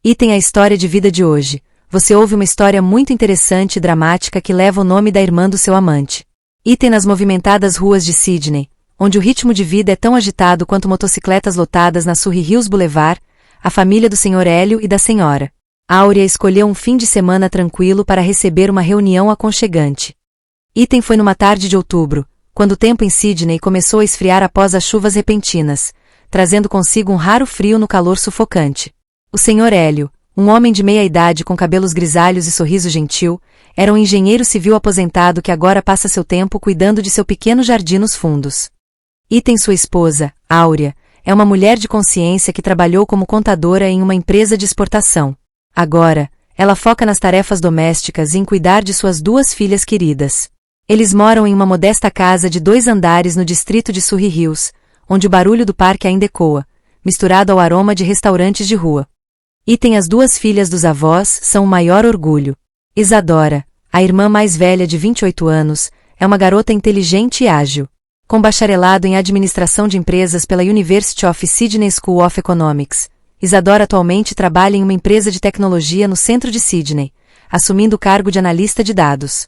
Item a história de vida de hoje. Você ouve uma história muito interessante e dramática que leva o nome da irmã do seu amante. Item nas movimentadas ruas de Sydney, onde o ritmo de vida é tão agitado quanto motocicletas lotadas na Surrey Hills Boulevard, a família do Sr. Hélio e da Sra. Áurea escolheu um fim de semana tranquilo para receber uma reunião aconchegante. Item foi numa tarde de outubro, quando o tempo em Sydney começou a esfriar após as chuvas repentinas, trazendo consigo um raro frio no calor sufocante. O Sr. Hélio, um homem de meia idade com cabelos grisalhos e sorriso gentil, era um engenheiro civil aposentado que agora passa seu tempo cuidando de seu pequeno jardim nos fundos. Item sua esposa, Áurea, é uma mulher de consciência que trabalhou como contadora em uma empresa de exportação. Agora, ela foca nas tarefas domésticas e em cuidar de suas duas filhas queridas. Eles moram em uma modesta casa de 2 andares no distrito de Surrey Hills, onde o barulho do parque ainda ecoa, misturado ao aroma de restaurantes de rua. Item as 2 filhas dos avós são o maior orgulho. Isadora, a irmã mais velha de 28 anos, é uma garota inteligente e ágil. Com bacharelado em administração de empresas pela University of Sydney School of Economics, Isadora atualmente trabalha em uma empresa de tecnologia no centro de Sydney, assumindo o cargo de analista de dados.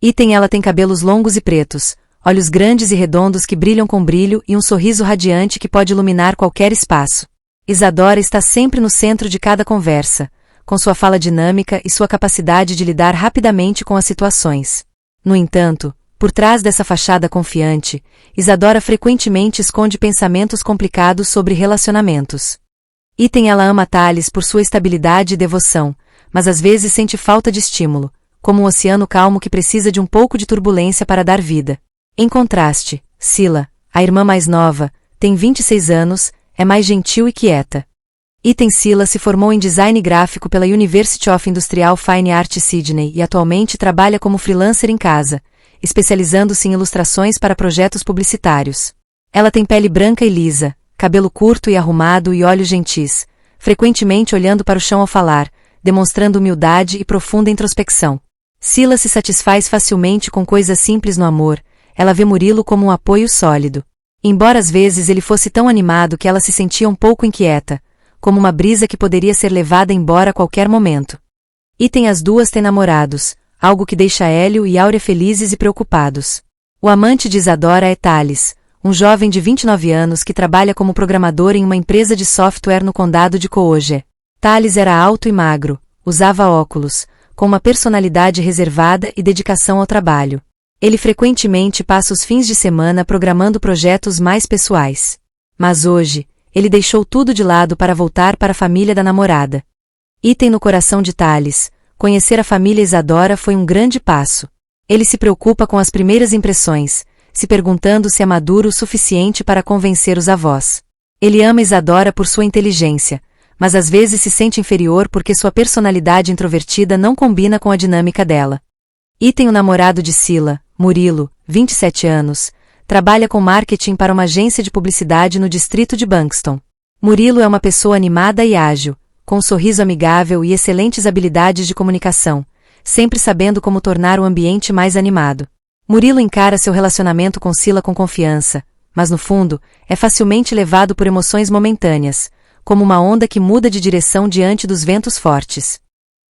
Item ela tem cabelos longos e pretos, olhos grandes e redondos que brilham com brilho e um sorriso radiante que pode iluminar qualquer espaço. Isadora está sempre no centro de cada conversa, com sua fala dinâmica e sua capacidade de lidar rapidamente com as situações. No entanto, por trás dessa fachada confiante, Isadora frequentemente esconde pensamentos complicados sobre relacionamentos. Item ela ama Thales por sua estabilidade e devoção, mas às vezes sente falta de estímulo, como um oceano calmo que precisa de um pouco de turbulência para dar vida. Em contraste, Sila, a irmã mais nova, tem 26 anos, é mais gentil e quieta. Item Sila se formou em design gráfico pela University of Industrial Fine Arts Sydney e atualmente trabalha como freelancer em casa, especializando-se em ilustrações para projetos publicitários. Ela tem pele branca e lisa, cabelo curto e arrumado e olhos gentis, frequentemente olhando para o chão ao falar, demonstrando humildade e profunda introspecção. Sila se satisfaz facilmente com coisas simples no amor, ela vê Murilo como um apoio sólido. Embora às vezes ele fosse tão animado que ela se sentia um pouco inquieta, como uma brisa que poderia ser levada embora a qualquer momento. Item as 2 têm namorados, algo que deixa Hélio e Áurea felizes e preocupados. O amante de Isadora é Thales, um jovem de 29 anos que trabalha como programador em uma empresa de software no condado de Kooge. Thales era alto e magro, usava óculos, com uma personalidade reservada e dedicação ao trabalho. Ele frequentemente passa os fins de semana programando projetos mais pessoais. Mas hoje, ele deixou tudo de lado para voltar para a família da namorada. Item no coração de Thales, conhecer a família Isadora foi um grande passo. Ele se preocupa com as primeiras impressões, se perguntando se é maduro o suficiente para convencer os avós. Ele ama Isadora por sua inteligência, mas às vezes se sente inferior porque sua personalidade introvertida não combina com a dinâmica dela. Item o namorado de Sila, Murilo, 27 anos, trabalha com marketing para uma agência de publicidade no distrito de Bankstown. Murilo é uma pessoa animada e ágil, com um sorriso amigável e excelentes habilidades de comunicação, sempre sabendo como tornar o ambiente mais animado. Murilo encara seu relacionamento com Sila com confiança, mas no fundo, é facilmente levado por emoções momentâneas, como uma onda que muda de direção diante dos ventos fortes.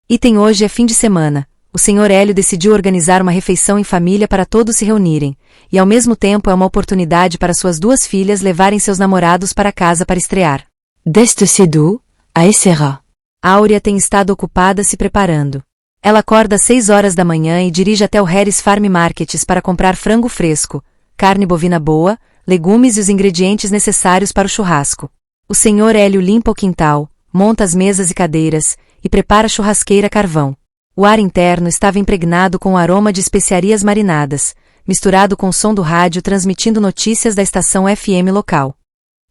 Item hoje é fim de semana. O Sr. Hélio decidiu organizar uma refeição em família para todos se reunirem, e ao mesmo tempo é uma oportunidade para suas 2 filhas levarem seus namorados para casa para estrear. Deste cedo, a Sra. Áurea tem estado ocupada se preparando. Ela acorda às 6 horas da manhã e dirige até o Harris Farm Markets para comprar frango fresco, carne bovina boa, legumes e os ingredientes necessários para o churrasco. O Sr. Hélio limpa o quintal, monta as mesas e cadeiras, e prepara a churrasqueira a carvão. O ar interno estava impregnado com o aroma de especiarias marinadas, misturado com o som do rádio transmitindo notícias da estação FM local.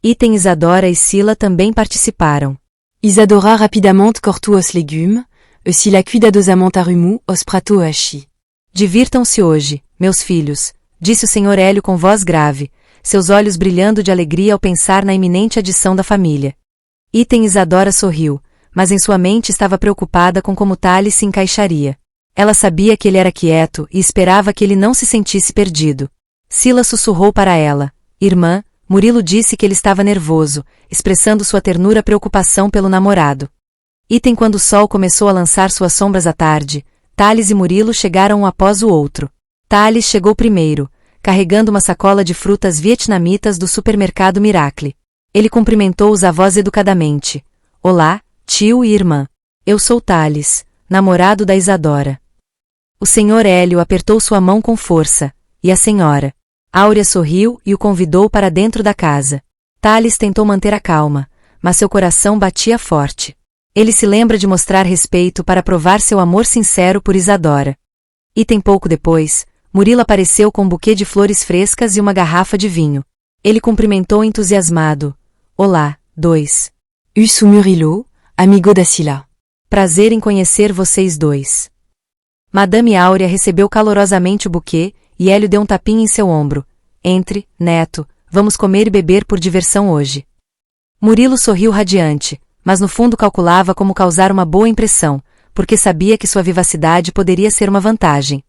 Item Isadora e Sila também participaram. Isadora rapidamente cortou os légumes, e Sila cuidadosamente arrumou os pratos hachis. Divirtam-se hoje, meus filhos, disse o Sr. Hélio com voz grave, seus olhos brilhando de alegria ao pensar na iminente adição da família. Item Isadora sorriu, mas em sua mente estava preocupada com como Thales se encaixaria. Ela sabia que ele era quieto e esperava que ele não se sentisse perdido. Sila sussurrou para ela: Irmã, Murilo disse que ele estava nervoso, expressando sua ternura preocupação pelo namorado. Item quando o sol começou a lançar suas sombras à tarde, Thales e Murilo chegaram um após o outro. Thales chegou primeiro, carregando uma sacola de frutas vietnamitas do supermercado Miracle. Ele cumprimentou os avós educadamente. Olá, tio e irmã. Eu sou Thales, namorado da Isadora. O senhor Hélio apertou sua mão com força, e a senhora Áurea sorriu e o convidou para dentro da casa. Thales tentou manter a calma, mas seu coração batia forte. Ele se lembra de mostrar respeito para provar seu amor sincero por Isadora. Item pouco depois, Murilo apareceu com um buquê de flores frescas e uma garrafa de vinho. Ele cumprimentou entusiasmado. Olá, dois. Sou Murilo, amigo da Sila. Prazer em conhecer vocês dois. Madame Áurea recebeu calorosamente o buquê, e Hélio deu um tapinha em seu ombro. Entre, neto, vamos comer e beber por diversão hoje. Murilo sorriu radiante, mas no fundo calculava como causar uma boa impressão, porque sabia que sua vivacidade poderia ser uma vantagem.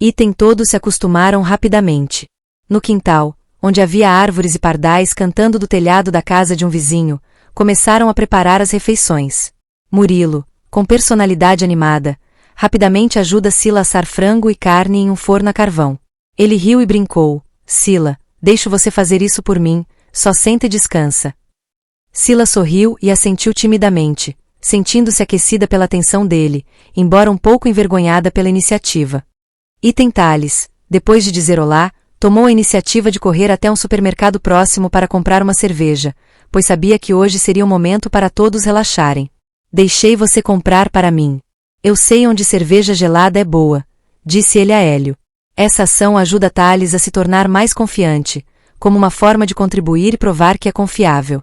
Item todos se acostumaram rapidamente. No quintal, onde havia árvores e pardais cantando do telhado da casa de um vizinho, começaram a preparar as refeições. Murilo, com personalidade animada, rapidamente ajuda Sila a assar frango e carne em um forno a carvão. Ele riu e brincou. Sila, deixo você fazer isso por mim, só senta e descansa. Sila sorriu e assentiu timidamente, sentindo-se aquecida pela atenção dele, embora um pouco envergonhada pela iniciativa. Item Thales, depois de dizer olá, tomou a iniciativa de correr até um supermercado próximo para comprar uma cerveja, pois sabia que hoje seria o momento para todos relaxarem. Deixei você comprar para mim. Eu sei onde cerveja gelada é boa, disse ele a Hélio. Essa ação ajuda Thales a se tornar mais confiante, como uma forma de contribuir e provar que é confiável.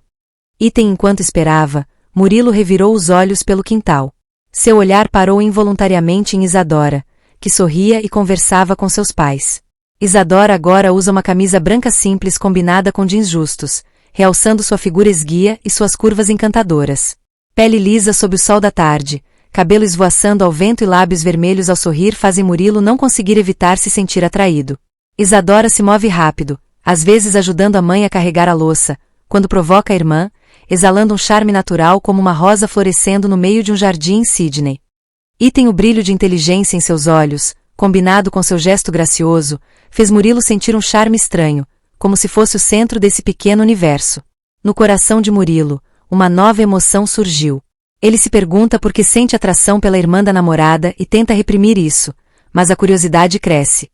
Item enquanto esperava, Murilo revirou os olhos pelo quintal. Seu olhar parou involuntariamente em Isadora, que sorria e conversava com seus pais. Isadora agora usa uma camisa branca simples combinada com jeans justos, realçando sua figura esguia e suas curvas encantadoras. Pele lisa sob o sol da tarde, cabelo esvoaçando ao vento e lábios vermelhos ao sorrir fazem Murilo não conseguir evitar se sentir atraído. Isadora se move rápido, às vezes ajudando a mãe a carregar a louça, quando provoca a irmã, exalando um charme natural como uma rosa florescendo no meio de um jardim em Sydney. Item o brilho de inteligência em seus olhos, combinado com seu gesto gracioso, fez Murilo sentir um charme estranho, como se fosse o centro desse pequeno universo. No coração de Murilo, uma nova emoção surgiu. Ele se pergunta por que sente atração pela irmã da namorada e tenta reprimir isso, mas a curiosidade cresce.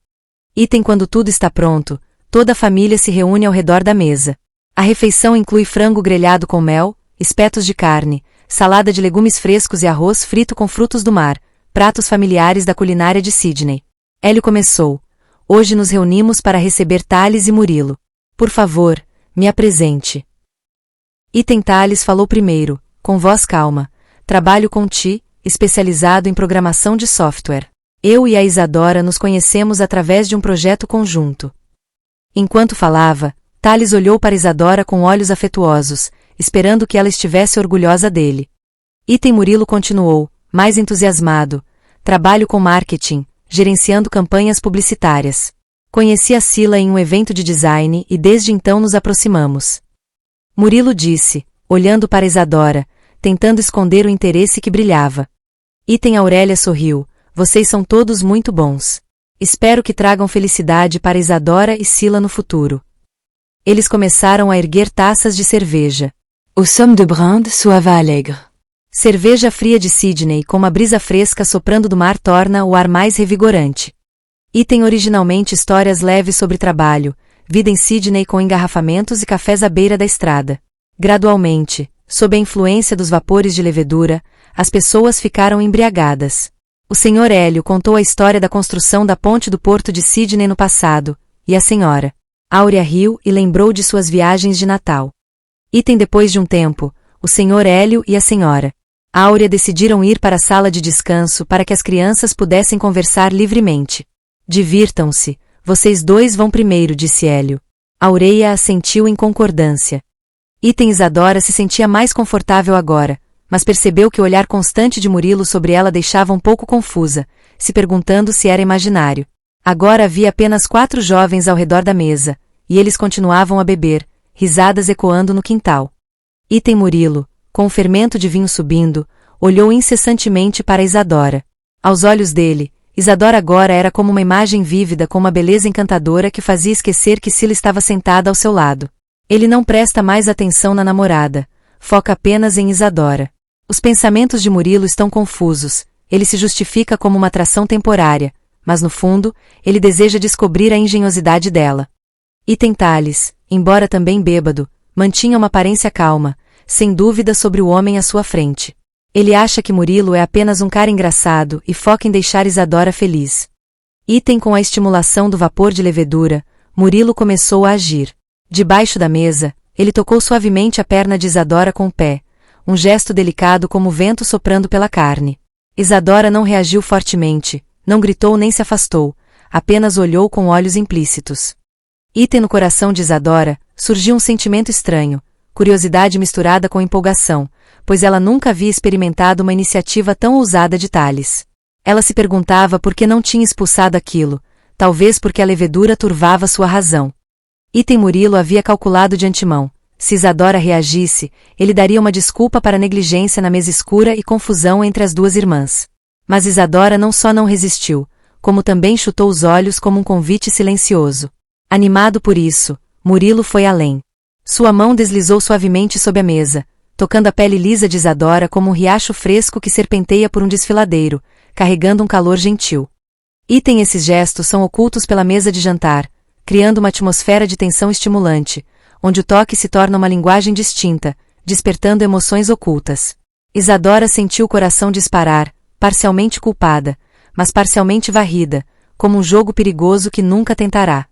Item quando tudo está pronto, toda a família se reúne ao redor da mesa. A refeição inclui frango grelhado com mel, espetos de carne, salada de legumes frescos e arroz frito com frutos do mar, pratos familiares da culinária de Sydney. Hélio começou. Hoje nos reunimos para receber Thales e Murilo. Por favor, me apresente. Item Thales falou primeiro, com voz calma. Trabalho com Ti, especializado em programação de software. Eu e a Isadora nos conhecemos através de um projeto conjunto. Enquanto falava, Thales olhou para Isadora com olhos afetuosos, esperando que ela estivesse orgulhosa dele. Item Murilo continuou, mais entusiasmado. Trabalho com marketing, gerenciando campanhas publicitárias. Conheci a Sila em um evento de design e desde então nos aproximamos. Murilo disse, olhando para Isadora, tentando esconder o interesse que brilhava. Item Aurélia sorriu, vocês são todos muito bons. Espero que tragam felicidade para Isadora e Sila no futuro. Eles começaram a erguer taças de cerveja. Au somme de brinde soava alegre. Cerveja fria de Sydney com uma brisa fresca soprando do mar torna o ar mais revigorante. Item originalmente histórias leves sobre trabalho, vida em Sydney com engarrafamentos e cafés à beira da estrada. Gradualmente, sob a influência dos vapores de levedura, as pessoas ficaram embriagadas. O Sr. Hélio contou a história da construção da ponte do porto de Sydney no passado, e a Sra. Áurea riu e lembrou de suas viagens de Natal. Item depois de um tempo, o Sr. Hélio e a Sra. Áurea decidiram ir para a sala de descanso para que as crianças pudessem conversar livremente. Divirtam-se, vocês dois vão primeiro, disse Hélio. Aurélia assentiu em concordância. Item Isadora se sentia mais confortável agora, mas percebeu que o olhar constante de Murilo sobre ela deixava um pouco confusa, se perguntando se era imaginário. Agora havia apenas 4 jovens ao redor da mesa, e eles continuavam a beber, risadas ecoando no quintal. Item Murilo, com o fermento de vinho subindo, olhou incessantemente para Isadora. Aos olhos dele, Isadora agora era como uma imagem vívida com uma beleza encantadora que fazia esquecer que Sila estava sentada ao seu lado. Ele não presta mais atenção na namorada, foca apenas em Isadora. Os pensamentos de Murilo estão confusos, ele se justifica como uma atração temporária, mas no fundo, ele deseja descobrir a engenhosidade dela. Item Tales, embora também bêbado, mantinha uma aparência calma, sem dúvida sobre o homem à sua frente. Ele acha que Murilo é apenas um cara engraçado e foca em deixar Isadora feliz. Item com a estimulação do vapor de levedura, Murilo começou a agir. Debaixo da mesa, ele tocou suavemente a perna de Isadora com o pé, um gesto delicado como o vento soprando pela carne. Isadora não reagiu fortemente, não gritou nem se afastou, apenas olhou com olhos implícitos. Item no coração de Isadora, surgiu um sentimento estranho, curiosidade misturada com empolgação, pois ela nunca havia experimentado uma iniciativa tão ousada de Tales. Ela se perguntava por que não tinha expulsado aquilo, talvez porque a levedura turvava sua razão. Item Murilo havia calculado de antemão. Se Isadora reagisse, ele daria uma desculpa para a negligência na mesa escura e confusão entre as duas irmãs. Mas Isadora não só não resistiu, como também chutou os olhos como um convite silencioso. Animado por isso, Murilo foi além. Sua mão deslizou suavemente sob a mesa, tocando a pele lisa de Isadora como um riacho fresco que serpenteia por um desfiladeiro, carregando um calor gentil. Item esses gestos são ocultos pela mesa de jantar, criando uma atmosfera de tensão estimulante, onde o toque se torna uma linguagem distinta, despertando emoções ocultas. Isadora sentiu o coração disparar, parcialmente culpada, mas parcialmente varrida, como um jogo perigoso que nunca tentará.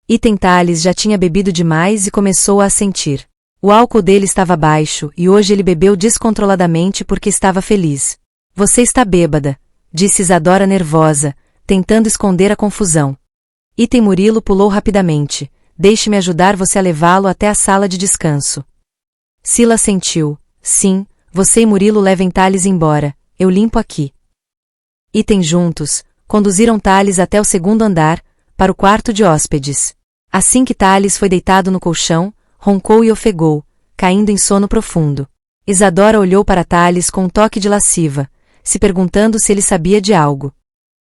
Item Tales já tinha bebido demais e começou a assentir. O álcool dele estava baixo e hoje ele bebeu descontroladamente porque estava feliz. Você está bêbada, disse Isadora nervosa, tentando esconder a confusão. Item Murilo pulou rapidamente. Deixe-me ajudar você a levá-lo até a sala de descanso. Sila assentiu. Sim, você e Murilo levem Tales embora, eu limpo aqui. Item juntos, conduziram Tales até o segundo andar, para o quarto de hóspedes. Assim que Tales foi deitado no colchão, roncou e ofegou, caindo em sono profundo. Isadora olhou para Tales com um toque de lasciva, se perguntando se ele sabia de algo.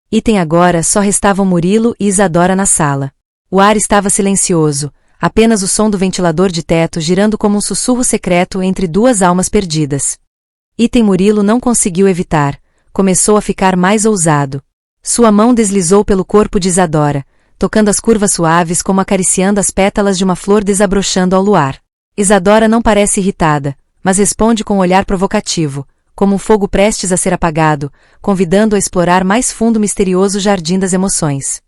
Item agora só restavam Murilo e Isadora na sala. O ar estava silencioso, apenas o som do ventilador de teto girando como um sussurro secreto entre duas almas perdidas. Item Murilo não conseguiu evitar, começou a ficar mais ousado. Sua mão deslizou pelo corpo de Isadora, tocando as curvas suaves como acariciando as pétalas de uma flor desabrochando ao luar. Isadora não parece irritada, mas responde com um olhar provocativo, como um fogo prestes a ser apagado, convidando-a a explorar mais fundo o misterioso jardim das emoções.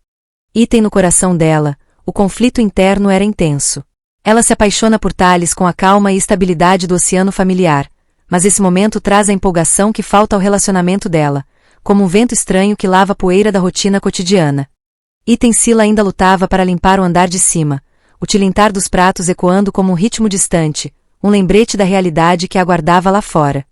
Item no coração dela, o conflito interno era intenso. Ela se apaixona por Tales com a calma e estabilidade do oceano familiar, mas esse momento traz a empolgação que falta ao relacionamento dela, como um vento estranho que lava a poeira da rotina cotidiana. Item Sila ainda lutava para limpar o andar de cima, o tilintar dos pratos ecoando como um ritmo distante, um lembrete da realidade que a aguardava lá fora.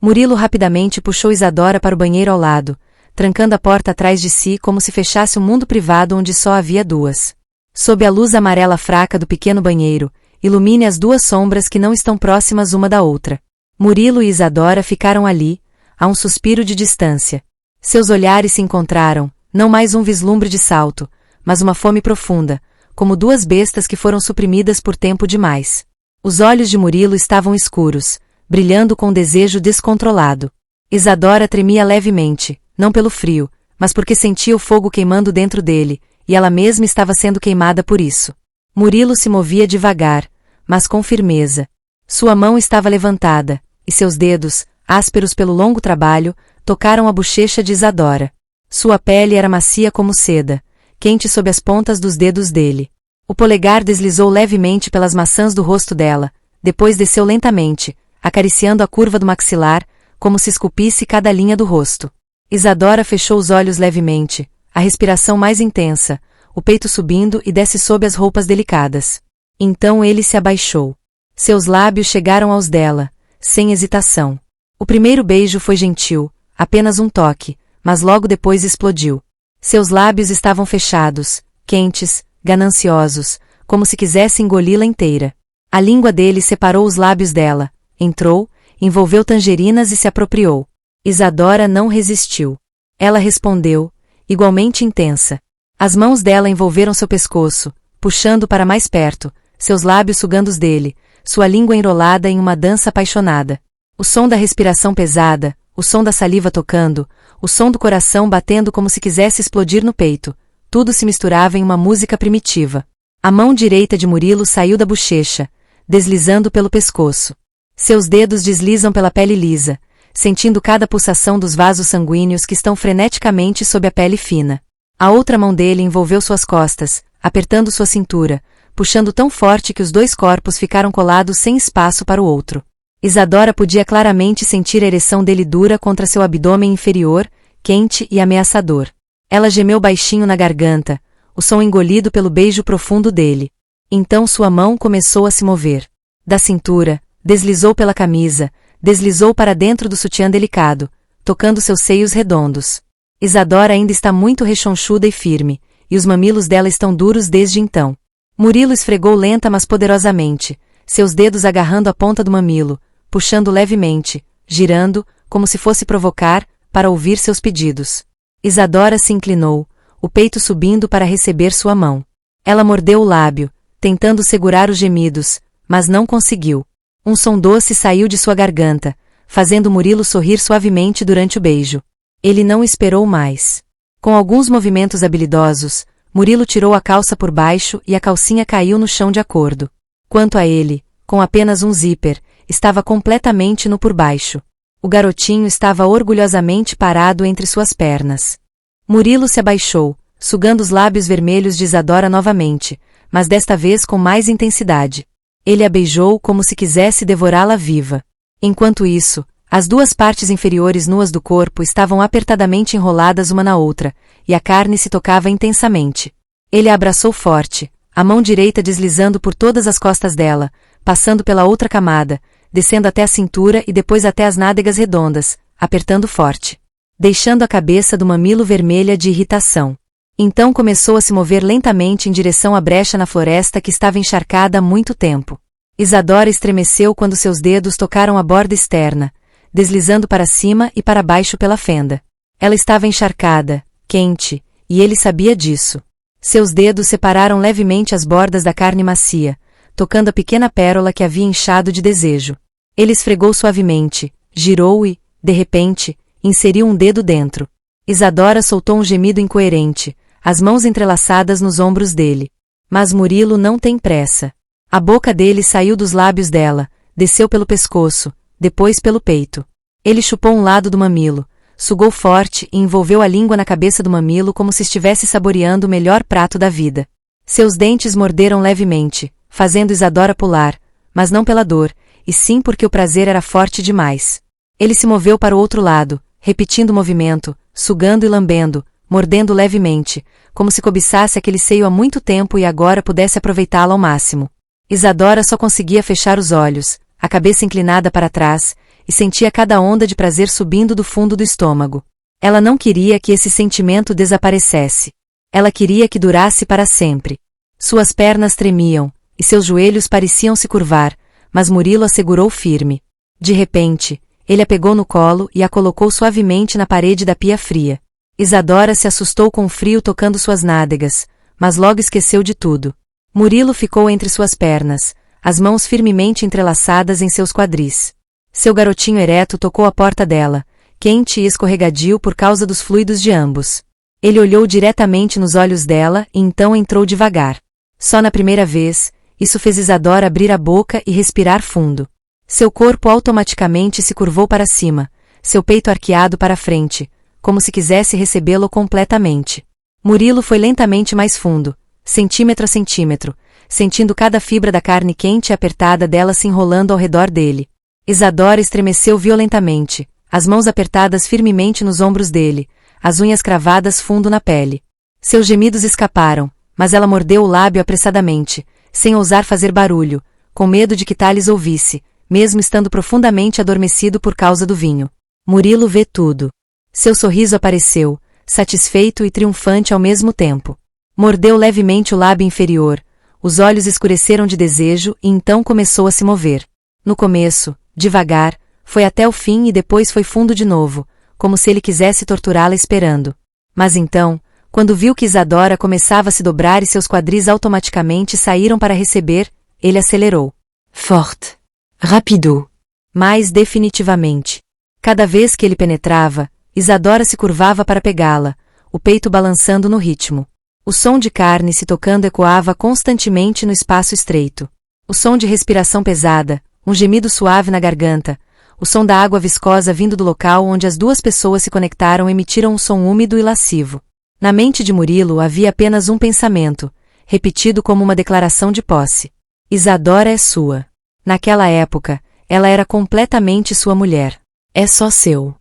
Murilo rapidamente puxou Isadora para o banheiro ao lado, trancando a porta atrás de si como se fechasse um mundo privado onde só havia duas. Sob a luz amarela fraca do pequeno banheiro, ilumine as duas sombras que não estão próximas uma da outra. Murilo e Isadora ficaram ali, a um suspiro de distância. Seus olhares se encontraram, não mais um vislumbre de salto, mas uma fome profunda, como duas bestas que foram suprimidas por tempo demais. Os olhos de Murilo estavam escuros, brilhando com desejo descontrolado. Isadora tremia levemente, não pelo frio, mas porque sentia o fogo queimando dentro dele, e ela mesma estava sendo queimada por isso. Murilo se movia devagar, mas com firmeza. Sua mão estava levantada, e seus dedos, ásperos pelo longo trabalho, tocaram a bochecha de Isadora. Sua pele era macia como seda, quente sob as pontas dos dedos dele. O polegar deslizou levemente pelas maçãs do rosto dela, depois desceu lentamente, acariciando a curva do maxilar, como se esculpisse cada linha do rosto. Isadora fechou os olhos levemente, a respiração mais intensa, o peito subindo e desce sob as roupas delicadas. Então ele se abaixou. Seus lábios chegaram aos dela, sem hesitação. O primeiro beijo foi gentil, apenas um toque, mas logo depois explodiu. Seus lábios estavam fechados, quentes, gananciosos, como se quisesse engoli-la inteira. A língua dele separou os lábios dela, entrou, envolveu tangerinas e se apropriou. Isadora não resistiu. Ela respondeu, igualmente intensa. As mãos dela envolveram seu pescoço, puxando para mais perto, seus lábios sugando os dele, sua língua enrolada em uma dança apaixonada. O som da respiração pesada, o som da saliva tocando, o som do coração batendo como se quisesse explodir no peito, tudo se misturava em uma música primitiva. A mão direita de Murilo saiu da bochecha, deslizando pelo pescoço. Seus dedos deslizam pela pele lisa, sentindo cada pulsação dos vasos sanguíneos que estão freneticamente sob a pele fina. A outra mão dele envolveu suas costas, apertando sua cintura, puxando tão forte que os dois corpos ficaram colados sem espaço para o outro. Isadora podia claramente sentir a ereção dele dura contra seu abdômen inferior, quente e ameaçador. Ela gemeu baixinho na garganta, o som engolido pelo beijo profundo dele. Então sua mão começou a se mover. Da cintura, deslizou pela camisa, deslizou para dentro do sutiã delicado, tocando seus seios redondos. Isadora ainda está muito rechonchuda e firme, e os mamilos dela estão duros desde então. Murilo esfregou lenta mas poderosamente, seus dedos agarrando a ponta do mamilo, puxando levemente, girando, como se fosse provocar, para ouvir seus pedidos. Isadora se inclinou, o peito subindo para receber sua mão. Ela mordeu o lábio, tentando segurar os gemidos, mas não conseguiu. Um som doce saiu de sua garganta, fazendo Murilo sorrir suavemente durante o beijo. Ele não esperou mais. Com alguns movimentos habilidosos, Murilo tirou a calça por baixo e a calcinha caiu no chão de acordo. Quanto a ele, com apenas um zíper, estava completamente nu por baixo. O garotinho estava orgulhosamente parado entre suas pernas. Murilo se abaixou, sugando os lábios vermelhos de Isadora novamente, mas desta vez com mais intensidade. Ele a beijou como se quisesse devorá-la viva. Enquanto isso, as duas partes inferiores nuas do corpo estavam apertadamente enroladas uma na outra, e a carne se tocava intensamente. Ele a abraçou forte, a mão direita deslizando por todas as costas dela, passando pela outra camada, descendo até a cintura e depois até as nádegas redondas, apertando forte, deixando a cabeça do mamilo vermelha de irritação. Então começou a se mover lentamente em direção à brecha na floresta que estava encharcada há muito tempo. Isadora estremeceu quando seus dedos tocaram a borda externa, deslizando para cima e para baixo pela fenda. Ela estava encharcada, quente, e ele sabia disso. Seus dedos separaram levemente as bordas da carne macia, tocando a pequena pérola que havia inchado de desejo. Ele esfregou suavemente, girou e, de repente, inseriu um dedo dentro. Isadora soltou um gemido incoerente, as mãos entrelaçadas nos ombros dele. Mas Murilo não tem pressa. A boca dele saiu dos lábios dela, desceu pelo pescoço, depois pelo peito. Ele chupou um lado do mamilo, sugou forte e envolveu a língua na cabeça do mamilo como se estivesse saboreando o melhor prato da vida. Seus dentes morderam levemente, fazendo Isadora pular, mas não pela dor, e sim porque o prazer era forte demais. Ele se moveu para o outro lado, repetindo o movimento, sugando e lambendo, mordendo levemente, como se cobiçasse aquele seio há muito tempo e agora pudesse aproveitá-lo ao máximo. Isadora só conseguia fechar os olhos, a cabeça inclinada para trás, e sentia cada onda de prazer subindo do fundo do estômago. Ela não queria que esse sentimento desaparecesse. Ela queria que durasse para sempre. Suas pernas tremiam, e seus joelhos pareciam se curvar, mas Murilo a segurou firme. De repente, ele a pegou no colo e a colocou suavemente na parede da pia fria. Isadora se assustou com o frio tocando suas nádegas, mas logo esqueceu de tudo. Murilo ficou entre suas pernas, as mãos firmemente entrelaçadas em seus quadris. Seu garotinho ereto tocou a porta dela, quente e escorregadio por causa dos fluidos de ambos. Ele olhou diretamente nos olhos dela e então entrou devagar. Só na primeira vez, isso fez Isadora abrir a boca e respirar fundo. Seu corpo automaticamente se curvou para cima, seu peito arqueado para frente, como se quisesse recebê-lo completamente. Murilo foi lentamente mais fundo, centímetro a centímetro, sentindo cada fibra da carne quente e apertada dela se enrolando ao redor dele. Isadora estremeceu violentamente, as mãos apertadas firmemente nos ombros dele, as unhas cravadas fundo na pele. Seus gemidos escaparam, mas ela mordeu o lábio apressadamente, sem ousar fazer barulho, com medo de que Thales ouvisse, mesmo estando profundamente adormecido por causa do vinho. Murilo vê tudo. Seu sorriso apareceu, satisfeito e triunfante ao mesmo tempo. Mordeu levemente o lábio inferior, os olhos escureceram de desejo e então começou a se mover. No começo, devagar, foi até o fim e depois foi fundo de novo, como se ele quisesse torturá-la esperando. Mas então, quando viu que Isadora começava a se dobrar e seus quadris automaticamente saíram para receber, ele acelerou. Forte. Rapido. Mais definitivamente. Cada vez que ele penetrava, Isadora se curvava para pegá-la, o peito balançando no ritmo. O som de carne se tocando ecoava constantemente no espaço estreito. O som de respiração pesada, um gemido suave na garganta, o som da água viscosa vindo do local onde as duas pessoas se conectaram emitiram um som úmido e lascivo. Na mente de Murilo havia apenas um pensamento, repetido como uma declaração de posse. Isadora é sua. Naquela época, ela era completamente sua mulher. É só seu.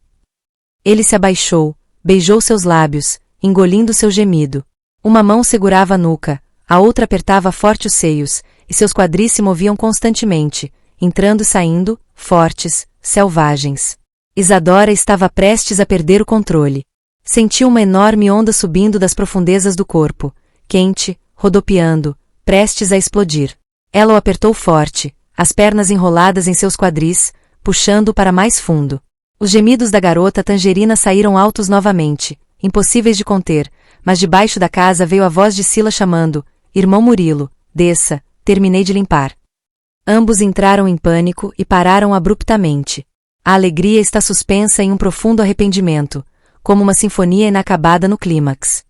Ele se abaixou, beijou seus lábios, engolindo seu gemido. Uma mão segurava a nuca, a outra apertava forte os seios, e seus quadris se moviam constantemente, entrando e saindo, fortes, selvagens. Isadora estava prestes a perder o controle. Sentiu uma enorme onda subindo das profundezas do corpo, quente, rodopiando, prestes a explodir. Ela o apertou forte, as pernas enroladas em seus quadris, puxando-o para mais fundo. Os gemidos da garota tangerina saíram altos novamente, impossíveis de conter, mas debaixo da casa veio a voz de Sila chamando: "Irmão Murilo, desça, terminei de limpar." Ambos entraram em pânico e pararam abruptamente. A alegria está suspensa em um profundo arrependimento, como uma sinfonia inacabada no clímax.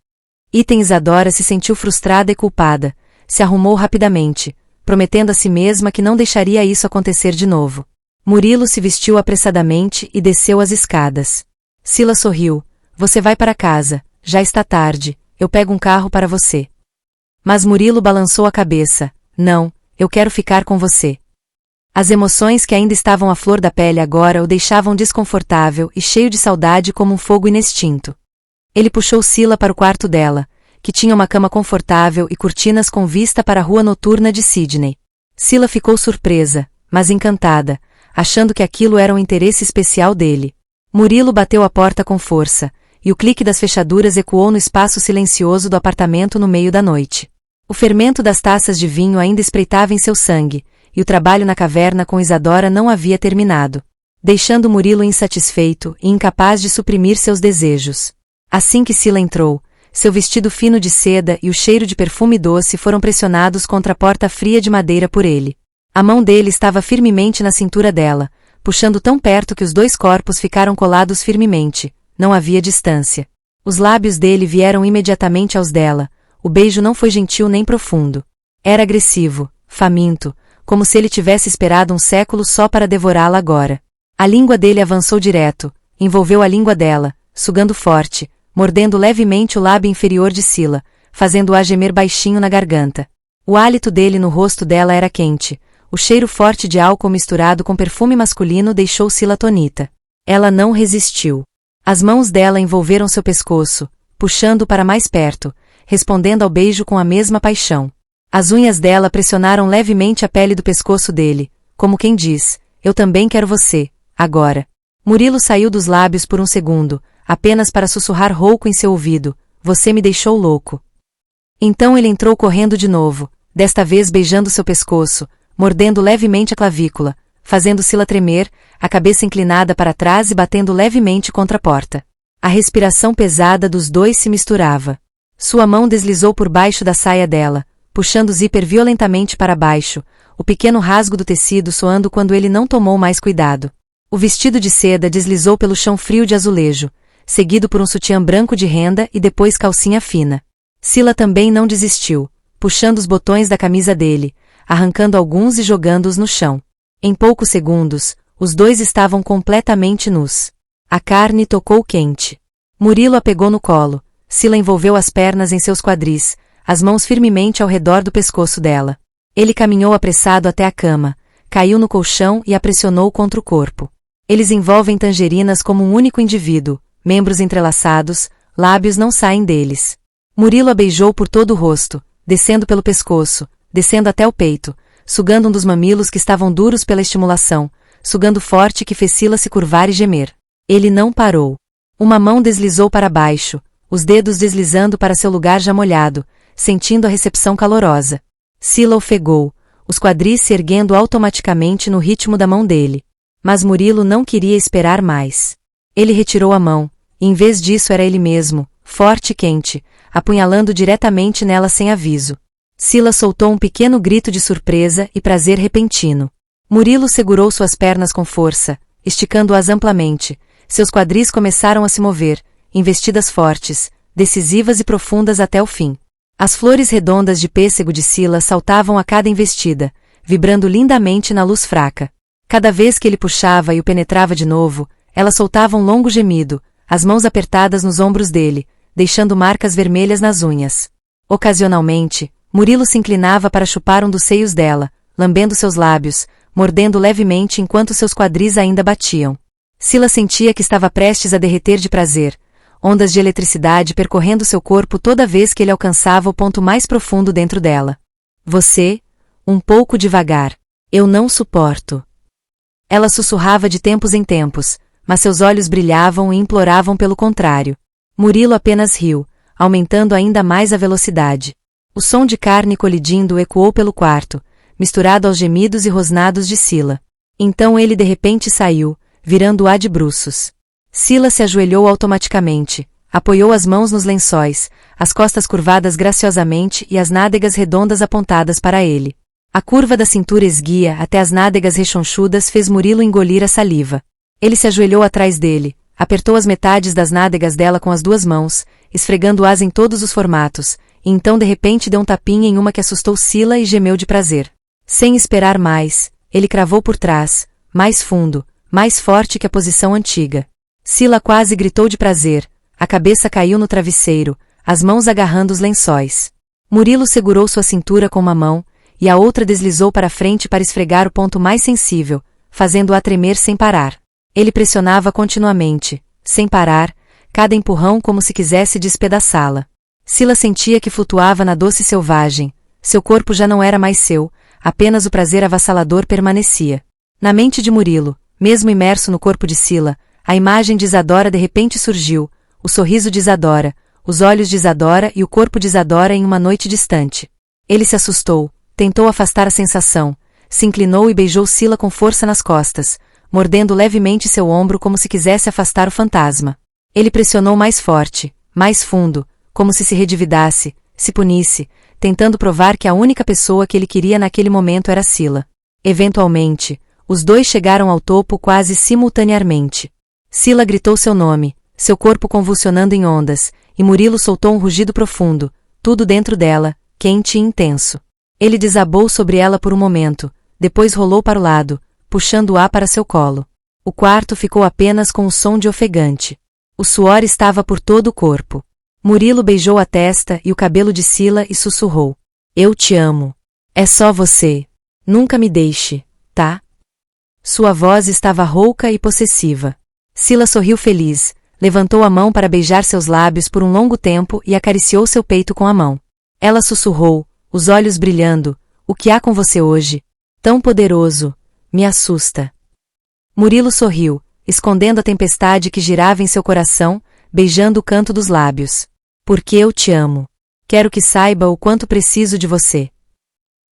Isadora se sentiu frustrada e culpada, se arrumou rapidamente, prometendo a si mesma que não deixaria isso acontecer de novo. Murilo se vestiu apressadamente e desceu as escadas. Sila sorriu: "Você vai para casa, já está tarde, eu pego um carro para você." Mas Murilo balançou a cabeça: "Não, eu quero ficar com você." As emoções que ainda estavam à flor da pele agora o deixavam desconfortável e cheio de saudade como um fogo inextinto. Ele puxou Sila para o quarto dela, que tinha uma cama confortável e cortinas com vista para a rua noturna de Sydney. Sila ficou surpresa, mas encantada, achando que aquilo era um interesse especial dele. Murilo bateu a porta com força, e o clique das fechaduras ecoou no espaço silencioso do apartamento no meio da noite. O fermento das taças de vinho ainda espreitava em seu sangue, e o trabalho na caverna com Isadora não havia terminado, deixando Murilo insatisfeito e incapaz de suprimir seus desejos. Assim que Sila entrou, seu vestido fino de seda e o cheiro de perfume doce foram pressionados contra a porta fria de madeira por ele. A mão dele estava firmemente na cintura dela, puxando tão perto que os dois corpos ficaram colados firmemente, não havia distância. Os lábios dele vieram imediatamente aos dela, o beijo não foi gentil nem profundo. Era agressivo, faminto, como se ele tivesse esperado um século só para devorá-la agora. A língua dele avançou direto, envolveu a língua dela, sugando forte, mordendo levemente o lábio inferior de Sila, fazendo-a gemer baixinho na garganta. O hálito dele no rosto dela era quente, o cheiro forte de álcool misturado com perfume masculino deixou Sila atonita. Ela não resistiu. As mãos dela envolveram seu pescoço, puxando-o para mais perto, respondendo ao beijo com a mesma paixão. As unhas dela pressionaram levemente a pele do pescoço dele, como quem diz: "Eu também quero você, agora." Murilo saiu dos lábios por um segundo, apenas para sussurrar rouco em seu ouvido: "Você me deixou louco." Então ele entrou correndo de novo, desta vez beijando seu pescoço, mordendo levemente a clavícula, fazendo Sila tremer, a cabeça inclinada para trás e batendo levemente contra a porta. A respiração pesada dos dois se misturava. Sua mão deslizou por baixo da saia dela, puxando o zíper violentamente para baixo, o pequeno rasgo do tecido soando quando ele não tomou mais cuidado. O vestido de seda deslizou pelo chão frio de azulejo, seguido por um sutiã branco de renda e depois calcinha fina. Sila também não desistiu, puxando os botões da camisa dele, arrancando alguns e jogando-os no chão. Em poucos segundos, os dois estavam completamente nus. A carne tocou quente. Murilo a pegou no colo, Sila envolveu as pernas em seus quadris, as mãos firmemente ao redor do pescoço dela. Ele caminhou apressado até a cama, caiu no colchão e a pressionou contra o corpo. Eles envolvem tangerinas como um único indivíduo, membros entrelaçados, lábios não saem deles. Murilo a beijou por todo o rosto, descendo pelo pescoço, descendo até o peito, sugando um dos mamilos que estavam duros pela estimulação, sugando forte que fez Sila se curvar e gemer. Ele não parou. Uma mão deslizou para baixo, os dedos deslizando para seu lugar já molhado, sentindo a recepção calorosa. Sila ofegou, os quadris se erguendo automaticamente no ritmo da mão dele. Mas Murilo não queria esperar mais. Ele retirou a mão, e em vez disso era ele mesmo, forte e quente, apunhalando diretamente nela sem aviso. Sila soltou um pequeno grito de surpresa e prazer repentino. Murilo segurou suas pernas com força, esticando-as amplamente. Seus quadris começaram a se mover, investidas fortes, decisivas e profundas até o fim. As flores redondas de pêssego de Sila saltavam a cada investida, vibrando lindamente na luz fraca. Cada vez que ele puxava e o penetrava de novo, ela soltava um longo gemido, as mãos apertadas nos ombros dele, deixando marcas vermelhas nas unhas. Ocasionalmente, Murilo se inclinava para chupar um dos seios dela, lambendo seus lábios, mordendo levemente enquanto seus quadris ainda batiam. Sila sentia que estava prestes a derreter de prazer, ondas de eletricidade percorrendo seu corpo toda vez que ele alcançava o ponto mais profundo dentro dela. Você, um pouco devagar. Eu não suporto. Ela sussurrava de tempos em tempos, mas seus olhos brilhavam e imploravam pelo contrário. Murilo apenas riu, aumentando ainda mais a velocidade. O som de carne colidindo ecoou pelo quarto, misturado aos gemidos e rosnados de Sila. Então ele de repente saiu, virando-a de bruços. Sila se ajoelhou automaticamente, apoiou as mãos nos lençóis, as costas curvadas graciosamente e as nádegas redondas apontadas para ele. A curva da cintura esguia até as nádegas rechonchudas fez Murilo engolir a saliva. Ele se ajoelhou atrás dele, apertou as metades das nádegas dela com as duas mãos, esfregando-as em todos os formatos, e então de repente deu um tapinha em uma que assustou Sila e gemeu de prazer. Sem esperar mais, ele cravou por trás, mais fundo, mais forte que a posição antiga. Sila quase gritou de prazer, a cabeça caiu no travesseiro, as mãos agarrando os lençóis. Murilo segurou sua cintura com uma mão, e a outra deslizou para frente para esfregar o ponto mais sensível, fazendo-a tremer sem parar. Ele pressionava continuamente, sem parar, cada empurrão como se quisesse despedaçá-la. Sila sentia que flutuava na doce selvagem, seu corpo já não era mais seu, apenas o prazer avassalador permanecia. Na mente de Murilo, mesmo imerso no corpo de Sila, a imagem de Isadora de repente surgiu, o sorriso de Isadora, os olhos de Isadora e o corpo de Isadora em uma noite distante. Ele se assustou, tentou afastar a sensação, se inclinou e beijou Sila com força nas costas, mordendo levemente seu ombro como se quisesse afastar o fantasma. Ele pressionou mais forte, mais fundo, como se redividasse, se punisse, tentando provar que a única pessoa que ele queria naquele momento era Sila. Eventualmente, os dois chegaram ao topo quase simultaneamente. Sila gritou seu nome, seu corpo convulsionando em ondas, e Murilo soltou um rugido profundo, tudo dentro dela, quente e intenso. Ele desabou sobre ela por um momento, depois rolou para o lado, puxando-a para seu colo. O quarto ficou apenas com o som de ofegante. O suor estava por todo o corpo. Murilo beijou a testa e o cabelo de Sila e sussurrou. Eu te amo. É só você. Nunca me deixe, tá? Sua voz estava rouca e possessiva. Sila sorriu feliz, levantou a mão para beijar seus lábios por um longo tempo e acariciou seu peito com a mão. Ela sussurrou, os olhos brilhando, o que há com você hoje? Tão poderoso, me assusta. Murilo sorriu, escondendo a tempestade que girava em seu coração, beijando o canto dos lábios. Porque eu te amo. Quero que saiba o quanto preciso de você.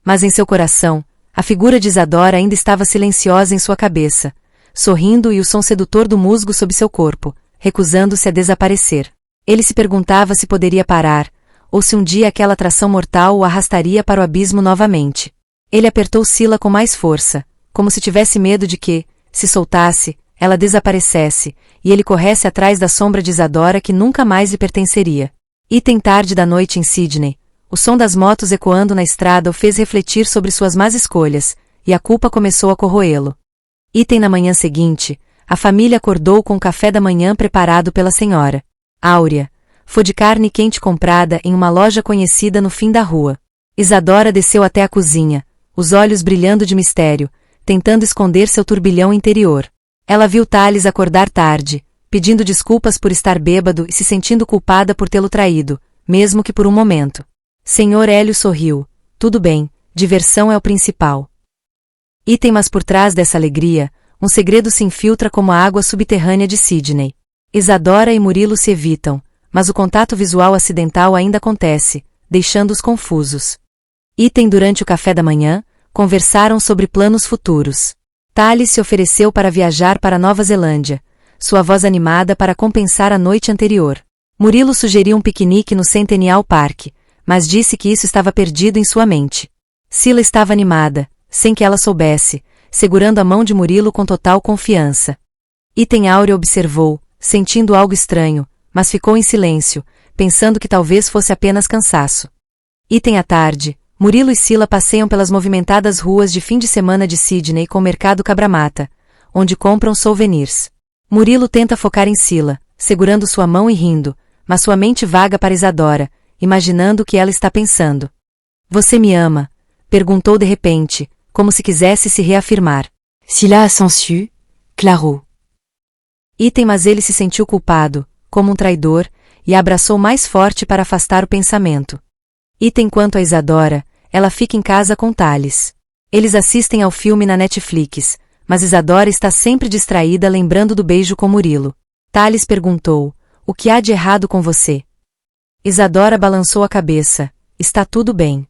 Mas em seu coração, a figura de Isadora ainda estava silenciosa em sua cabeça, sorrindo e o som sedutor do musgo sob seu corpo, recusando-se a desaparecer. Ele se perguntava se poderia parar, ou se um dia aquela atração mortal o arrastaria para o abismo novamente. Ele apertou Sila com mais força, como se tivesse medo de que, se soltasse, ela desaparecesse, e ele corresse atrás da sombra de Isadora que nunca mais lhe pertenceria. Item tarde da noite em Sydney, o som das motos ecoando na estrada o fez refletir sobre suas más escolhas, e a culpa começou a corroê-lo. Item na manhã seguinte, a família acordou com o café da manhã preparado pela senhora Áurea, fô de carne quente comprada em uma loja conhecida no fim da rua. Isadora desceu até a cozinha, os olhos brilhando de mistério, tentando esconder seu turbilhão interior. Ela viu Thales acordar tarde, pedindo desculpas por estar bêbado e se sentindo culpada por tê-lo traído, mesmo que por um momento. Senhor Hélio sorriu. Tudo bem, diversão é o principal. Item mas por trás dessa alegria, um segredo se infiltra como a água subterrânea de Sydney. Isadora e Murilo se evitam, mas o contato visual acidental ainda acontece, deixando-os confusos. Item durante o café da manhã, conversaram sobre planos futuros. Thales se ofereceu para viajar para Nova Zelândia, sua voz animada para compensar a noite anterior. Murilo sugeriu um piquenique no Centennial Park, mas disse que isso estava perdido em sua mente. Sila estava animada, sem que ela soubesse, segurando a mão de Murilo com total confiança. Item Áurea observou, sentindo algo estranho, mas ficou em silêncio, pensando que talvez fosse apenas cansaço. Item à tarde, Murilo e Sila passeiam pelas movimentadas ruas de fim de semana de Sydney com o mercado Cabramata, onde compram souvenirs. Murilo tenta focar em Sila, segurando sua mão e rindo, mas sua mente vaga para Isadora, imaginando o que ela está pensando. Você me ama? Perguntou de repente, como se quisesse se reafirmar. Sila a s'en su, claro. Item mas ele se sentiu culpado, como um traidor, e a abraçou mais forte para afastar o pensamento. Item quanto a Isadora, ela fica em casa com Thales. Eles assistem ao filme na Netflix, mas Isadora está sempre distraída lembrando do beijo com Murilo. Thales perguntou, o que há de errado com você? Isadora balançou a cabeça, está tudo bem.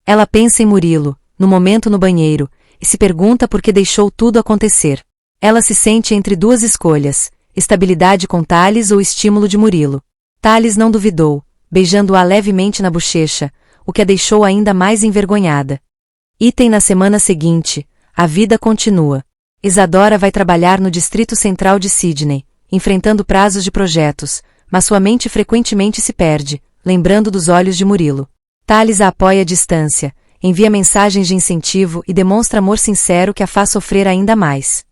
Ela pensa em Murilo, no momento no banheiro, e se pergunta por que deixou tudo acontecer. Ela se sente entre duas escolhas, estabilidade com Thales ou estímulo de Murilo. Thales não duvidou, beijando-a levemente na bochecha, o que a deixou ainda mais envergonhada. Item na semana seguinte, a vida continua. Isadora vai trabalhar no Distrito Central de Sydney, enfrentando prazos de projetos, mas sua mente frequentemente se perde, lembrando dos olhos de Murilo. Thales a apoia à distância, envia mensagens de incentivo e demonstra amor sincero que a faz sofrer ainda mais.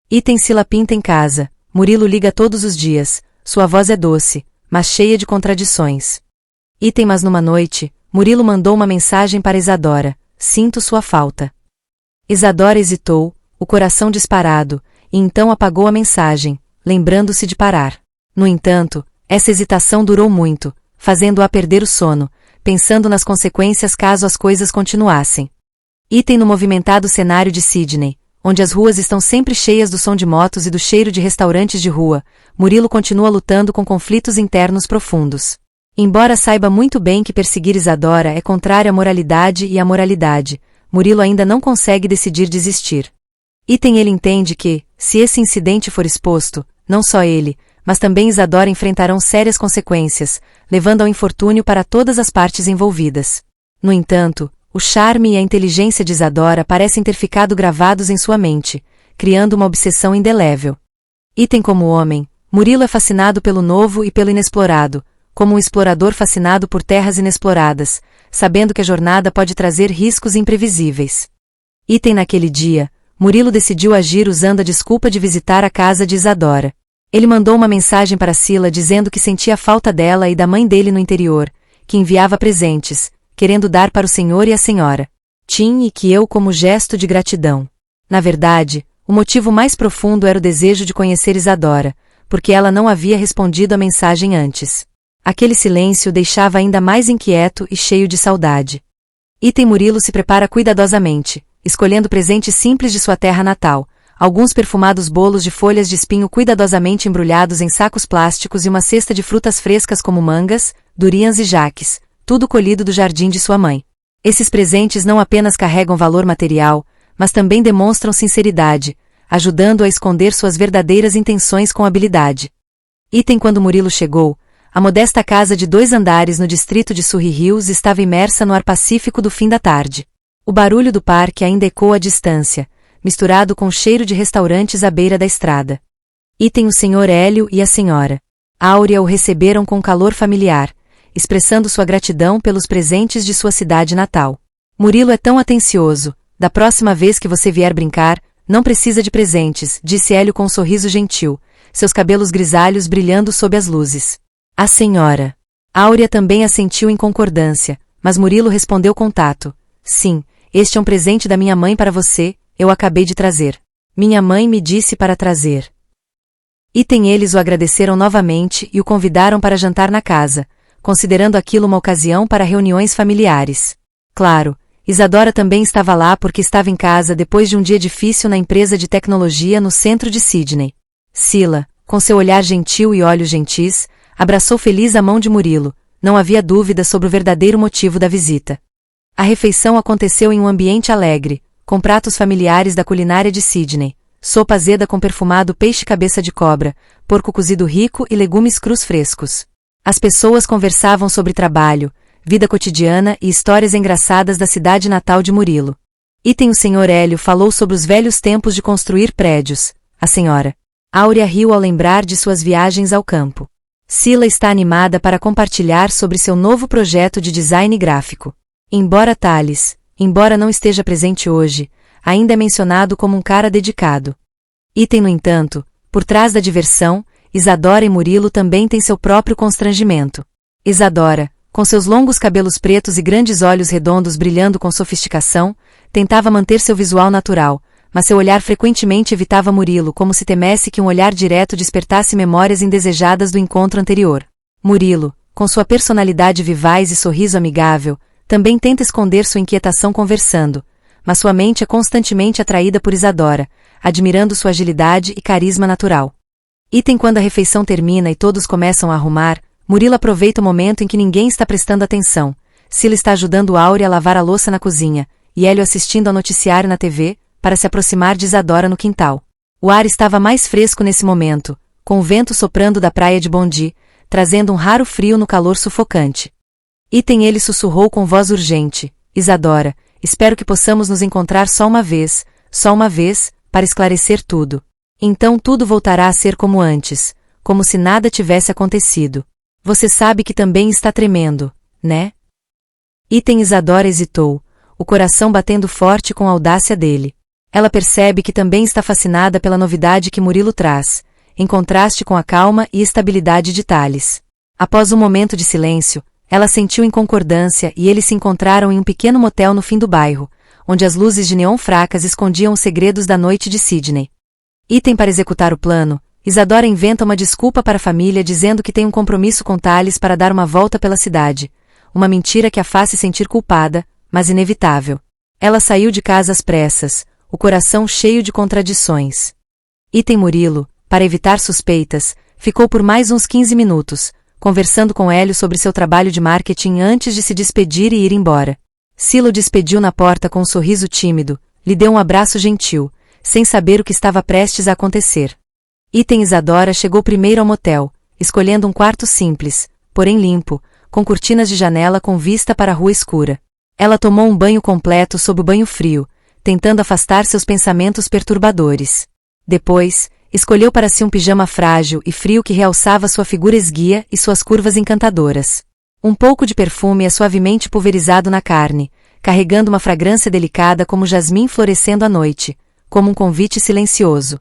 Item Sila pinta em casa, Murilo liga todos os dias, sua voz é doce, mas cheia de contradições. Item mas numa noite, Murilo mandou uma mensagem para Isadora, sinto sua falta. Isadora hesitou, o coração disparado, e então apagou a mensagem, lembrando-se de parar. No entanto, essa hesitação durou muito, fazendo-a perder o sono, pensando nas consequências caso as coisas continuassem. Item no movimentado cenário de Sydney, onde as ruas estão sempre cheias do som de motos e do cheiro de restaurantes de rua, Murilo continua lutando com conflitos internos profundos. Embora saiba muito bem que perseguir Isadora é contrário à moralidade e à moralidade, Murilo ainda não consegue decidir desistir. Item ele entende que, se esse incidente for exposto, não só ele, mas também Isadora enfrentarão sérias consequências, levando ao infortúnio para todas as partes envolvidas. No entanto, o charme e a inteligência de Isadora parecem ter ficado gravados em sua mente, criando uma obsessão indelével. Item como homem, Murilo é fascinado pelo novo e pelo inexplorado, como um explorador fascinado por terras inexploradas, sabendo que a jornada pode trazer riscos imprevisíveis. Item naquele dia, Murilo decidiu agir usando a desculpa de visitar a casa de Isadora. Ele mandou uma mensagem para Sila dizendo que sentia falta dela e da mãe dele no interior, que enviava presentes, querendo dar para o senhor e a senhora Tim e que eu como gesto de gratidão. Na verdade, o motivo mais profundo era o desejo de conhecer Isadora, porque ela não havia respondido a mensagem antes. Aquele silêncio o deixava ainda mais inquieto e cheio de saudade. Item Murilo se prepara cuidadosamente, escolhendo presentes simples de sua terra natal, alguns perfumados bolos de folhas de espinho cuidadosamente embrulhados em sacos plásticos e uma cesta de frutas frescas como mangas, durians e jaques, tudo colhido do jardim de sua mãe. Esses presentes não apenas carregam valor material, mas também demonstram sinceridade, ajudando a esconder suas verdadeiras intenções com habilidade. Item quando Murilo chegou, a modesta casa de 2 andares no distrito de Surrey Hills estava imersa no ar pacífico do fim da tarde. O barulho do parque ainda ecoa à distância, misturado com o cheiro de restaurantes à beira da estrada. Item o senhor Hélio e a senhora Áurea o receberam com calor familiar, expressando sua gratidão pelos presentes de sua cidade natal. Murilo é tão atencioso, da próxima vez que você vier brincar, não precisa de presentes, disse Hélio com um sorriso gentil, seus cabelos grisalhos brilhando sob as luzes. A senhora Áurea também assentiu em concordância, mas Murilo respondeu com tato. Sim, este é um presente da minha mãe para você, eu acabei de trazer. Minha mãe me disse para trazer. Item eles o agradeceram novamente e o convidaram para jantar na casa, considerando aquilo uma ocasião para reuniões familiares. Claro, Isadora também estava lá porque estava em casa depois de um dia difícil na empresa de tecnologia no centro de Sydney. Sila, com seu olhar gentil e olhos gentis, abraçou feliz a mão de Murilo, não havia dúvida sobre o verdadeiro motivo da visita. A refeição aconteceu em um ambiente alegre, com pratos familiares da culinária de Sydney, sopa azeda com perfumado peixe cabeça de cobra, porco cozido rico e legumes crus frescos. As pessoas conversavam sobre trabalho, vida cotidiana e histórias engraçadas da cidade natal de Murilo. O Sr. Hélio falou sobre os velhos tempos de construir prédios. A Sra. Áurea riu ao lembrar de suas viagens ao campo. Sila está animada para compartilhar sobre seu novo projeto de design gráfico. Embora não esteja presente hoje, ainda é mencionado como um cara dedicado. No entanto, por trás da diversão, Isadora e Murilo também têm seu próprio constrangimento. Isadora, com seus longos cabelos pretos e grandes olhos redondos brilhando com sofisticação, tentava manter seu visual natural, mas seu olhar frequentemente evitava Murilo como se temesse que um olhar direto despertasse memórias indesejadas do encontro anterior. Murilo, com sua personalidade vivaz e sorriso amigável, também tenta esconder sua inquietação conversando, mas sua mente é constantemente atraída por Isadora, admirando sua agilidade e carisma natural. Quando a refeição termina e todos começam a arrumar, Murilo aproveita o momento em que ninguém está prestando atenção. Sila está ajudando Áurea a lavar a louça na cozinha, e Hélio assistindo ao noticiário na TV, para se aproximar de Isadora no quintal. O ar estava mais fresco nesse momento, com o vento soprando da praia de Bondi, trazendo um raro frio no calor sufocante. Ele sussurrou com voz urgente: Isadora, espero que possamos nos encontrar só uma vez, para esclarecer tudo. Então tudo voltará a ser como antes, como se nada tivesse acontecido. Você sabe que também está tremendo, né? Isadora hesitou, o coração batendo forte com a audácia dele. Ela percebe que também está fascinada pela novidade que Murilo traz, em contraste com a calma e estabilidade de Thales. Após um momento de silêncio, ela sentiu em concordância e eles se encontraram em um pequeno motel no fim do bairro, onde as luzes de neon fracas escondiam os segredos da noite de Sydney. Para executar o plano, Isadora inventa uma desculpa para a família dizendo que tem um compromisso com Thales para dar uma volta pela cidade, uma mentira que a faz se sentir culpada, mas inevitável. Ela saiu de casa às pressas, o coração cheio de contradições. Murilo, para evitar suspeitas, ficou por mais uns 15 minutos, conversando com Hélio sobre seu trabalho de marketing antes de se despedir e ir embora. Sila o despediu na porta com um sorriso tímido, lhe deu um abraço gentil, sem saber o que estava prestes a acontecer. Isadora chegou primeiro ao motel, escolhendo um quarto simples, porém limpo, com cortinas de janela com vista para a rua escura. Ela tomou um banho completo sob o banho frio, tentando afastar seus pensamentos perturbadores. Depois, escolheu para si um pijama frágil e frio que realçava sua figura esguia e suas curvas encantadoras. Um pouco de perfume é suavemente pulverizado na carne, carregando uma fragrância delicada como jasmim florescendo à noite, como um convite silencioso.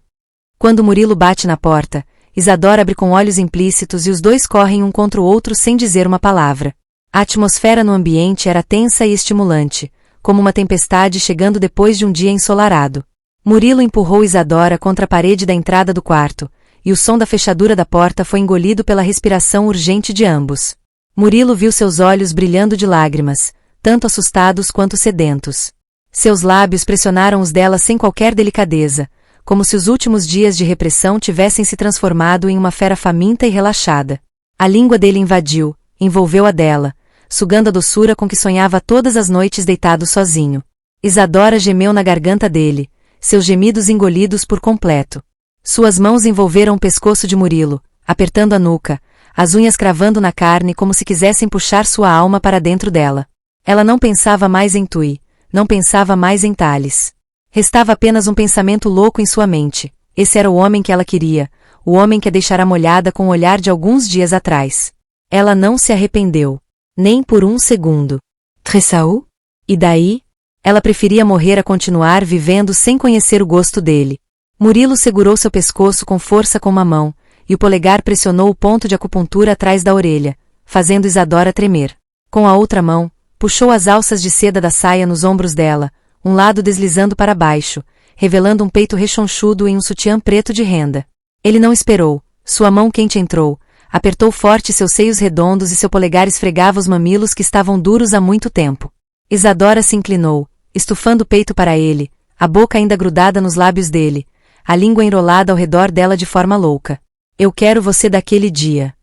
Quando Murilo bate na porta, Isadora abre com olhos implícitos e os dois correm um contra o outro sem dizer uma palavra. A atmosfera no ambiente era tensa e estimulante, como uma tempestade chegando depois de um dia ensolarado. Murilo empurrou Isadora contra a parede da entrada do quarto, e o som da fechadura da porta foi engolido pela respiração urgente de ambos. Murilo viu seus olhos brilhando de lágrimas, tanto assustados quanto sedentos. Seus lábios pressionaram os dela sem qualquer delicadeza, como se os últimos dias de repressão tivessem se transformado em uma fera faminta e relaxada. A língua dele invadiu, envolveu a dela, sugando a doçura com que sonhava todas as noites deitado sozinho. Isadora gemeu na garganta dele, seus gemidos engolidos por completo. Suas mãos envolveram o pescoço de Murilo, apertando a nuca, as unhas cravando na carne como se quisessem puxar sua alma para dentro dela. Ela não pensava mais em Tui, não pensava mais em Thales. Restava apenas um pensamento louco em sua mente. Esse era o homem que ela queria, o homem que a deixara molhada com o olhar de alguns dias atrás. Ela não se arrependeu. Nem por um segundo. Tressaou? E daí? Ela preferia morrer a continuar vivendo sem conhecer o gosto dele. Murilo segurou seu pescoço com força com uma mão, e o polegar pressionou o ponto de acupuntura atrás da orelha, fazendo Isadora tremer. Com a outra mão, puxou as alças de seda da saia nos ombros dela, um lado deslizando para baixo, revelando um peito rechonchudo em um sutiã preto de renda. Ele não esperou, sua mão quente entrou, apertou forte seus seios redondos e seu polegar esfregava os mamilos que estavam duros há muito tempo. Isadora se inclinou, estufando o peito para ele, a boca ainda grudada nos lábios dele, a língua enrolada ao redor dela de forma louca. Eu quero você daquele dia.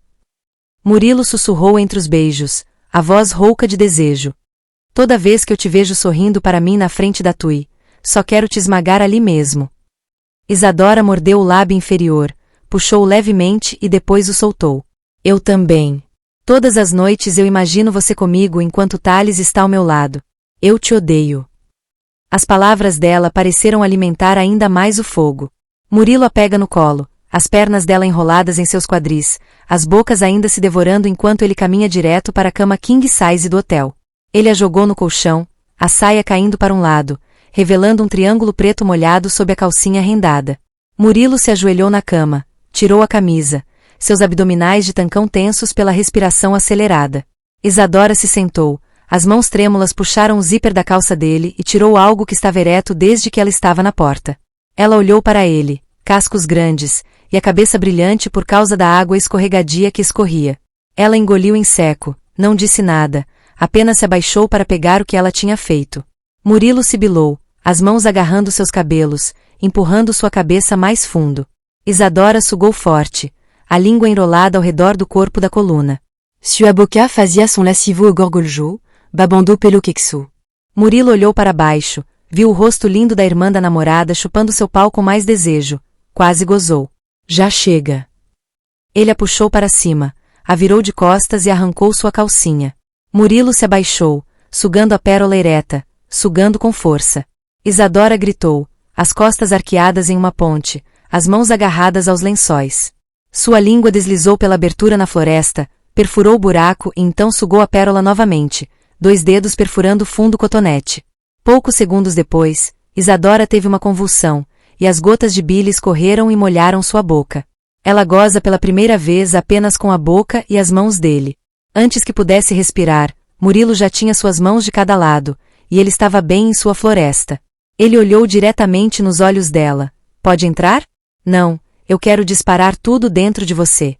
Murilo sussurrou entre os beijos, a voz rouca de desejo. Toda vez que eu te vejo sorrindo para mim na frente da Tui, só quero te esmagar ali mesmo. Isadora mordeu o lábio inferior, puxou levemente e depois o soltou. Eu também. Todas as noites eu imagino você comigo enquanto Thales está ao meu lado. Eu te odeio. As palavras dela pareceram alimentar ainda mais o fogo. Murilo a pega no colo, as pernas dela enroladas em seus quadris, as bocas ainda se devorando enquanto ele caminha direto para a cama king size do hotel. Ele a jogou no colchão, a saia caindo para um lado, revelando um triângulo preto molhado sob a calcinha rendada. Murilo se ajoelhou na cama, tirou a camisa, seus abdominais de tancão tensos pela respiração acelerada. Isadora se sentou, as mãos trêmulas puxaram o zíper da calça dele e tirou algo que estava ereto desde que ela estava na porta. Ela olhou para ele, cascos grandes, e a cabeça brilhante por causa da água escorregadia que escorria. Ela engoliu em seco, não disse nada, apenas se abaixou para pegar o que ela tinha feito. Murilo sibilou, as mãos agarrando seus cabelos, empurrando sua cabeça mais fundo. Isadora sugou forte, a língua enrolada ao redor do corpo da coluna. Sua boca fazia son lascivo au gorgoljo, babando pelo quexo. Murilo olhou para baixo, viu o rosto lindo da irmã da namorada chupando seu pau com mais desejo, quase gozou. Já chega. Ele a puxou para cima, a virou de costas e arrancou sua calcinha. Murilo se abaixou, sugando a pérola ereta, sugando com força. Isadora gritou, as costas arqueadas em uma ponte, as mãos agarradas aos lençóis. Sua língua deslizou pela abertura na floresta, perfurou o buraco e então sugou a pérola novamente, 2 dedos perfurando o fundo cotonete. Poucos segundos depois, Isadora teve uma convulsão, e as gotas de bile escorreram e molharam sua boca. Ela goza pela primeira vez apenas com a boca e as mãos dele. Antes que pudesse respirar, Murilo já tinha suas mãos de cada lado, e ele estava bem em sua floresta. Ele olhou diretamente nos olhos dela. Pode entrar? Não, eu quero disparar tudo dentro de você.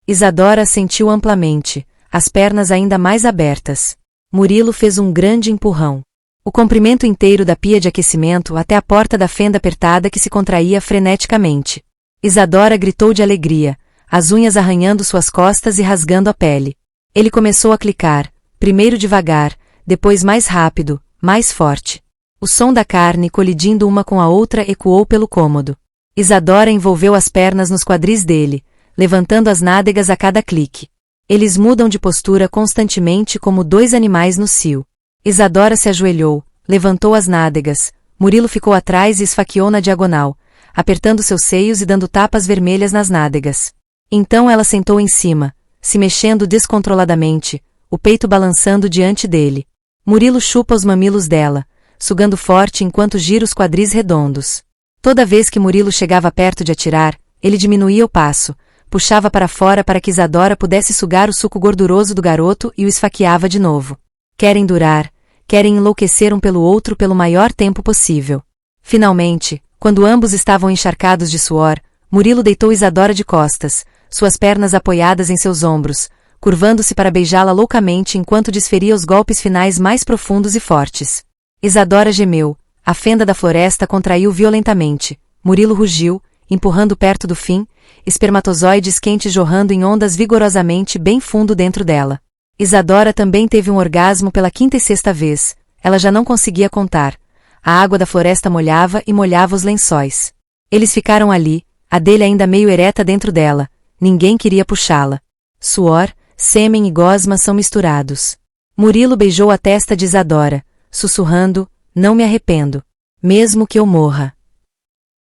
Isadora sentiu amplamente, as pernas ainda mais abertas. Murilo fez um grande empurrão. O comprimento inteiro da pia de aquecimento até a porta da fenda apertada que se contraía freneticamente. Isadora gritou de alegria, as unhas arranhando suas costas e rasgando a pele. Ele começou a clicar, primeiro devagar, depois mais rápido, mais forte. O som da carne colidindo uma com a outra ecoou pelo cômodo. Isadora envolveu as pernas nos quadris dele, levantando as nádegas a cada clique. Eles mudam de postura constantemente como 2 animais no cio. Isadora se ajoelhou, levantou as nádegas, Murilo ficou atrás e esfaqueou na diagonal, apertando seus seios e dando tapas vermelhas nas nádegas. Então ela sentou em cima, se mexendo descontroladamente, o peito balançando diante dele. Murilo chupa os mamilos dela, sugando forte enquanto gira os quadris redondos. Toda vez que Murilo chegava perto de atirar, ele diminuía o passo, puxava para fora para que Isadora pudesse sugar o suco gorduroso do garoto e o esfaqueava de novo. Querem durar, querem enlouquecer um pelo outro pelo maior tempo possível. Finalmente, quando ambos estavam encharcados de suor, Murilo deitou Isadora de costas, suas pernas apoiadas em seus ombros, curvando-se para beijá-la loucamente enquanto desferia os golpes finais mais profundos e fortes. Isadora gemeu, a fenda da floresta contraiu violentamente, Murilo rugiu, empurrando perto do fim, espermatozoides quentes jorrando em ondas vigorosamente bem fundo dentro dela. Isadora também teve um orgasmo pela 5ª e 6ª vez, ela já não conseguia contar. A água da floresta molhava e molhava os lençóis. Eles ficaram ali, a dele ainda meio ereta dentro dela, ninguém queria puxá-la. Suor, sêmen e gosma são misturados. Murilo beijou a testa de Isadora, sussurrando, não me arrependo. Mesmo que eu morra.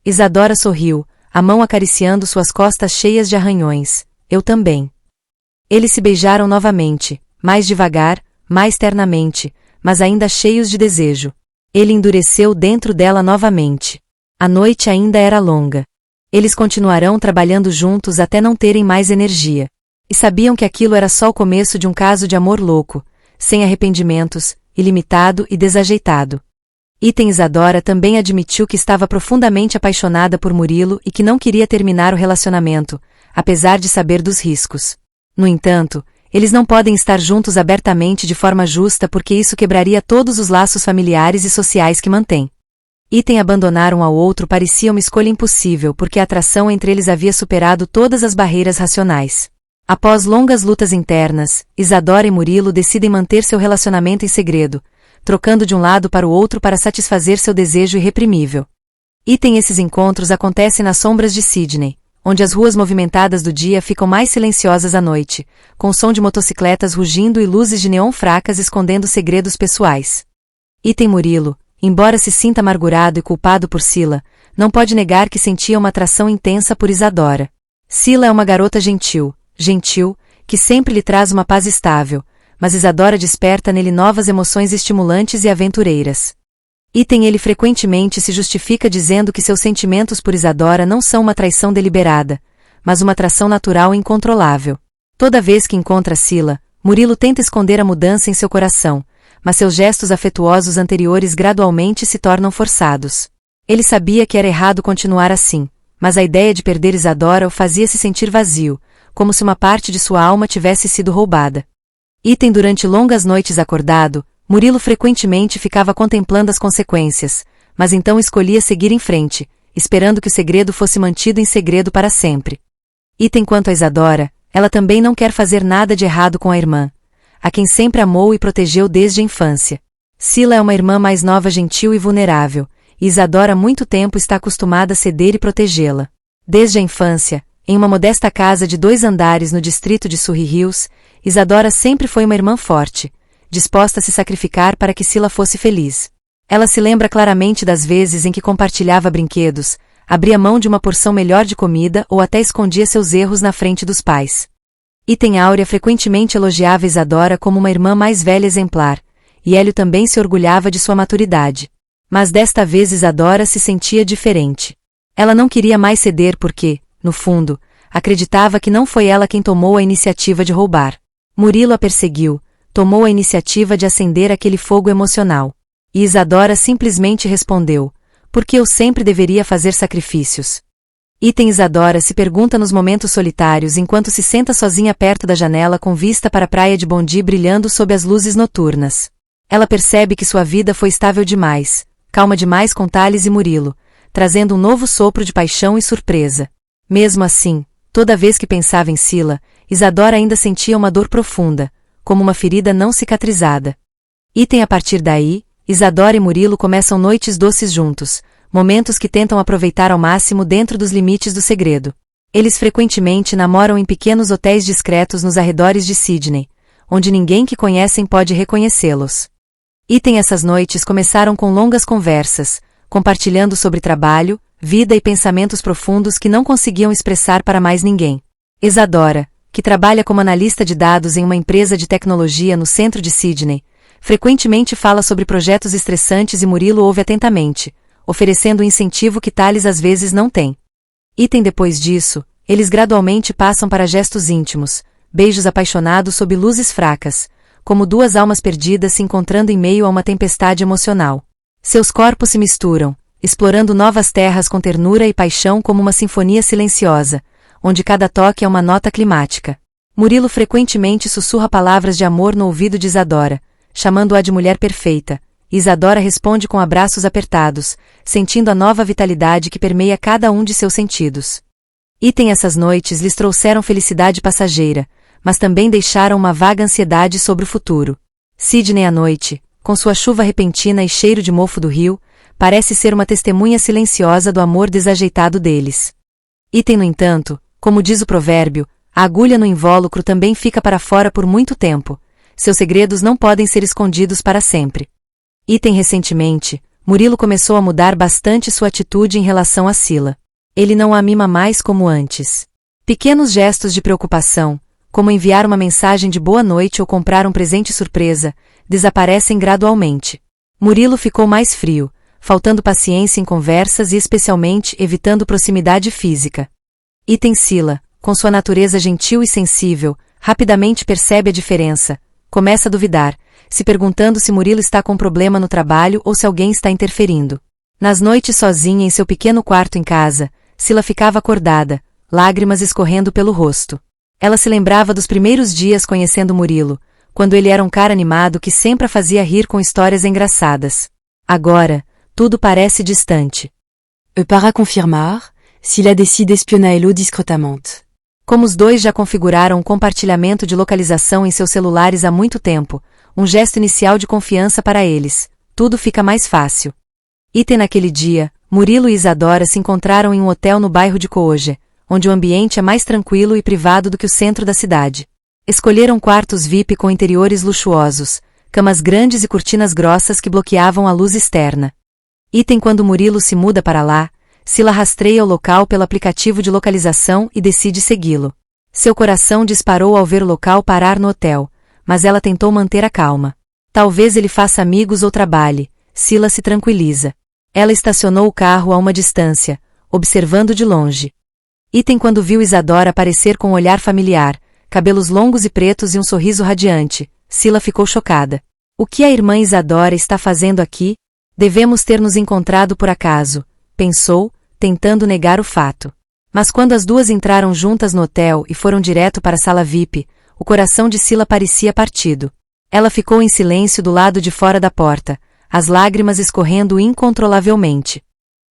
Isadora sorriu, a mão acariciando suas costas cheias de arranhões. Eu também. Eles se beijaram novamente, mais devagar, mais ternamente, mas ainda cheios de desejo. Ele endureceu dentro dela novamente. A noite ainda era longa. Eles continuarão trabalhando juntos até não terem mais energia. E sabiam que aquilo era só o começo de um caso de amor louco, sem arrependimentos, ilimitado e desajeitado. Isadora também admitiu que estava profundamente apaixonada por Murilo e que não queria terminar o relacionamento, apesar de saber dos riscos. No entanto, eles não podem estar juntos abertamente de forma justa porque isso quebraria todos os laços familiares e sociais que mantêm. Abandonar um ao outro parecia uma escolha impossível porque a atração entre eles havia superado todas as barreiras racionais. Após longas lutas internas, Isadora e Murilo decidem manter seu relacionamento em segredo, trocando de um lado para o outro para satisfazer seu desejo irreprimível. Esses encontros acontecem nas sombras de Sydney, onde as ruas movimentadas do dia ficam mais silenciosas à noite, com o som de motocicletas rugindo e luzes de neon fracas escondendo segredos pessoais. Murilo, embora se sinta amargurado e culpado por Sila, não pode negar que sentia uma atração intensa por Isadora. Sila é uma garota gentil, que sempre lhe traz uma paz estável, mas Isadora desperta nele novas emoções estimulantes e aventureiras. Ele frequentemente se justifica dizendo que seus sentimentos por Isadora não são uma traição deliberada, mas uma atração natural e incontrolável. Toda vez que encontra Sila, Murilo tenta esconder a mudança em seu coração, mas seus gestos afetuosos anteriores gradualmente se tornam forçados. Ele sabia que era errado continuar assim, mas a ideia de perder Isadora o fazia se sentir vazio, como se uma parte de sua alma tivesse sido roubada. Durante longas noites acordado, Murilo frequentemente ficava contemplando as consequências, mas então escolhia seguir em frente, esperando que o segredo fosse mantido em segredo para sempre. Quanto a Isadora, ela também não quer fazer nada de errado com a irmã, a quem sempre amou e protegeu desde a infância. Sila é uma irmã mais nova, gentil e vulnerável, e Isadora há muito tempo está acostumada a ceder e protegê-la. Desde a infância, em uma modesta casa de 2 andares no distrito de Surrey Hills, Isadora sempre foi uma irmã forte, disposta a se sacrificar para que Sila fosse feliz. Ela se lembra claramente das vezes em que compartilhava brinquedos, abria mão de uma porção melhor de comida ou até escondia seus erros na frente dos pais. Áurea frequentemente elogiava Isadora como uma irmã mais velha exemplar, e Hélio também se orgulhava de sua maturidade. Mas desta vez Isadora se sentia diferente. Ela não queria mais ceder porque, no fundo, acreditava que não foi ela quem tomou a iniciativa de roubar. Murilo a perseguiu, tomou a iniciativa de acender aquele fogo emocional. E Isadora simplesmente respondeu: porque eu sempre deveria fazer sacrifícios. Isadora se pergunta nos momentos solitários enquanto se senta sozinha perto da janela com vista para a praia de Bondi brilhando sob as luzes noturnas. Ela percebe que sua vida foi estável demais, calma demais com Thales e Murilo, trazendo um novo sopro de paixão e surpresa. Mesmo assim, toda vez que pensava em Sila, Isadora ainda sentia uma dor profunda, como uma ferida não cicatrizada. A partir daí, Isadora e Murilo começam noites doces juntos, momentos que tentam aproveitar ao máximo dentro dos limites do segredo. Eles frequentemente namoram em pequenos hotéis discretos nos arredores de Sydney, onde ninguém que conhecem pode reconhecê-los. Essas noites começaram com longas conversas, compartilhando sobre trabalho, vida e pensamentos profundos que não conseguiam expressar para mais ninguém. Isadora, que trabalha como analista de dados em uma empresa de tecnologia no centro de Sydney, frequentemente fala sobre projetos estressantes e Murilo ouve atentamente, oferecendo o incentivo que Thales às vezes não tem. Depois disso, eles gradualmente passam para gestos íntimos, beijos apaixonados sob luzes fracas, como 2 almas perdidas se encontrando em meio a uma tempestade emocional. Seus corpos se misturam, explorando novas terras com ternura e paixão como uma sinfonia silenciosa, onde cada toque é uma nota climática. Murilo frequentemente sussurra palavras de amor no ouvido de Isadora, chamando-a de mulher perfeita, e Isadora responde com abraços apertados, sentindo a nova vitalidade que permeia cada um de seus sentidos. Essas noites lhes trouxeram felicidade passageira, mas também deixaram uma vaga ansiedade sobre o futuro. Sydney à noite, com sua chuva repentina e cheiro de mofo do rio, parece ser uma testemunha silenciosa do amor desajeitado deles. No entanto, como diz o provérbio, a agulha no invólucro também fica para fora por muito tempo. Seus segredos não podem ser escondidos para sempre. Recentemente, Murilo começou a mudar bastante sua atitude em relação a Sila. Ele não a mima mais como antes. Pequenos gestos de preocupação, como enviar uma mensagem de boa noite ou comprar um presente surpresa, desaparecem gradualmente. Murilo ficou mais frio, faltando paciência em conversas e especialmente evitando proximidade física. Sila, com sua natureza gentil e sensível, rapidamente percebe a diferença, começa a duvidar, se perguntando se Murilo está com problema no trabalho ou se alguém está interferindo. Nas noites sozinha em seu pequeno quarto em casa, Sila ficava acordada, lágrimas escorrendo pelo rosto. Ela se lembrava dos primeiros dias conhecendo Murilo, quando ele era um cara animado que sempre a fazia rir com histórias engraçadas. Agora, tudo parece distante. Para confirmar, Sila décide espionner Hello discretamente. Como os dois já configuraram um compartilhamento de localização em seus celulares há muito tempo, um gesto inicial de confiança para eles, tudo fica mais fácil. Naquele dia, Murilo e Isadora se encontraram em um hotel no bairro de Cohoje, onde o ambiente é mais tranquilo e privado do que o centro da cidade. Escolheram quartos VIP com interiores luxuosos, camas grandes e cortinas grossas que bloqueavam a luz externa. Quando Murilo se muda para lá, Sila rastreia o local pelo aplicativo de localização e decide segui-lo. Seu coração disparou ao ver o local parar no hotel, mas ela tentou manter a calma. Talvez ele faça amigos ou trabalhe, Sila se tranquiliza. Ela estacionou o carro a uma distância, observando de longe. Quando viu Isadora aparecer com um olhar familiar, cabelos longos e pretos e um sorriso radiante, Sila ficou chocada. O que a irmã Isadora está fazendo aqui? Devemos ter nos encontrado por acaso, pensou, tentando negar o fato. Mas quando as duas entraram juntas no hotel e foram direto para a sala VIP, o coração de Sila parecia partido. Ela ficou em silêncio do lado de fora da porta, as lágrimas escorrendo incontrolavelmente.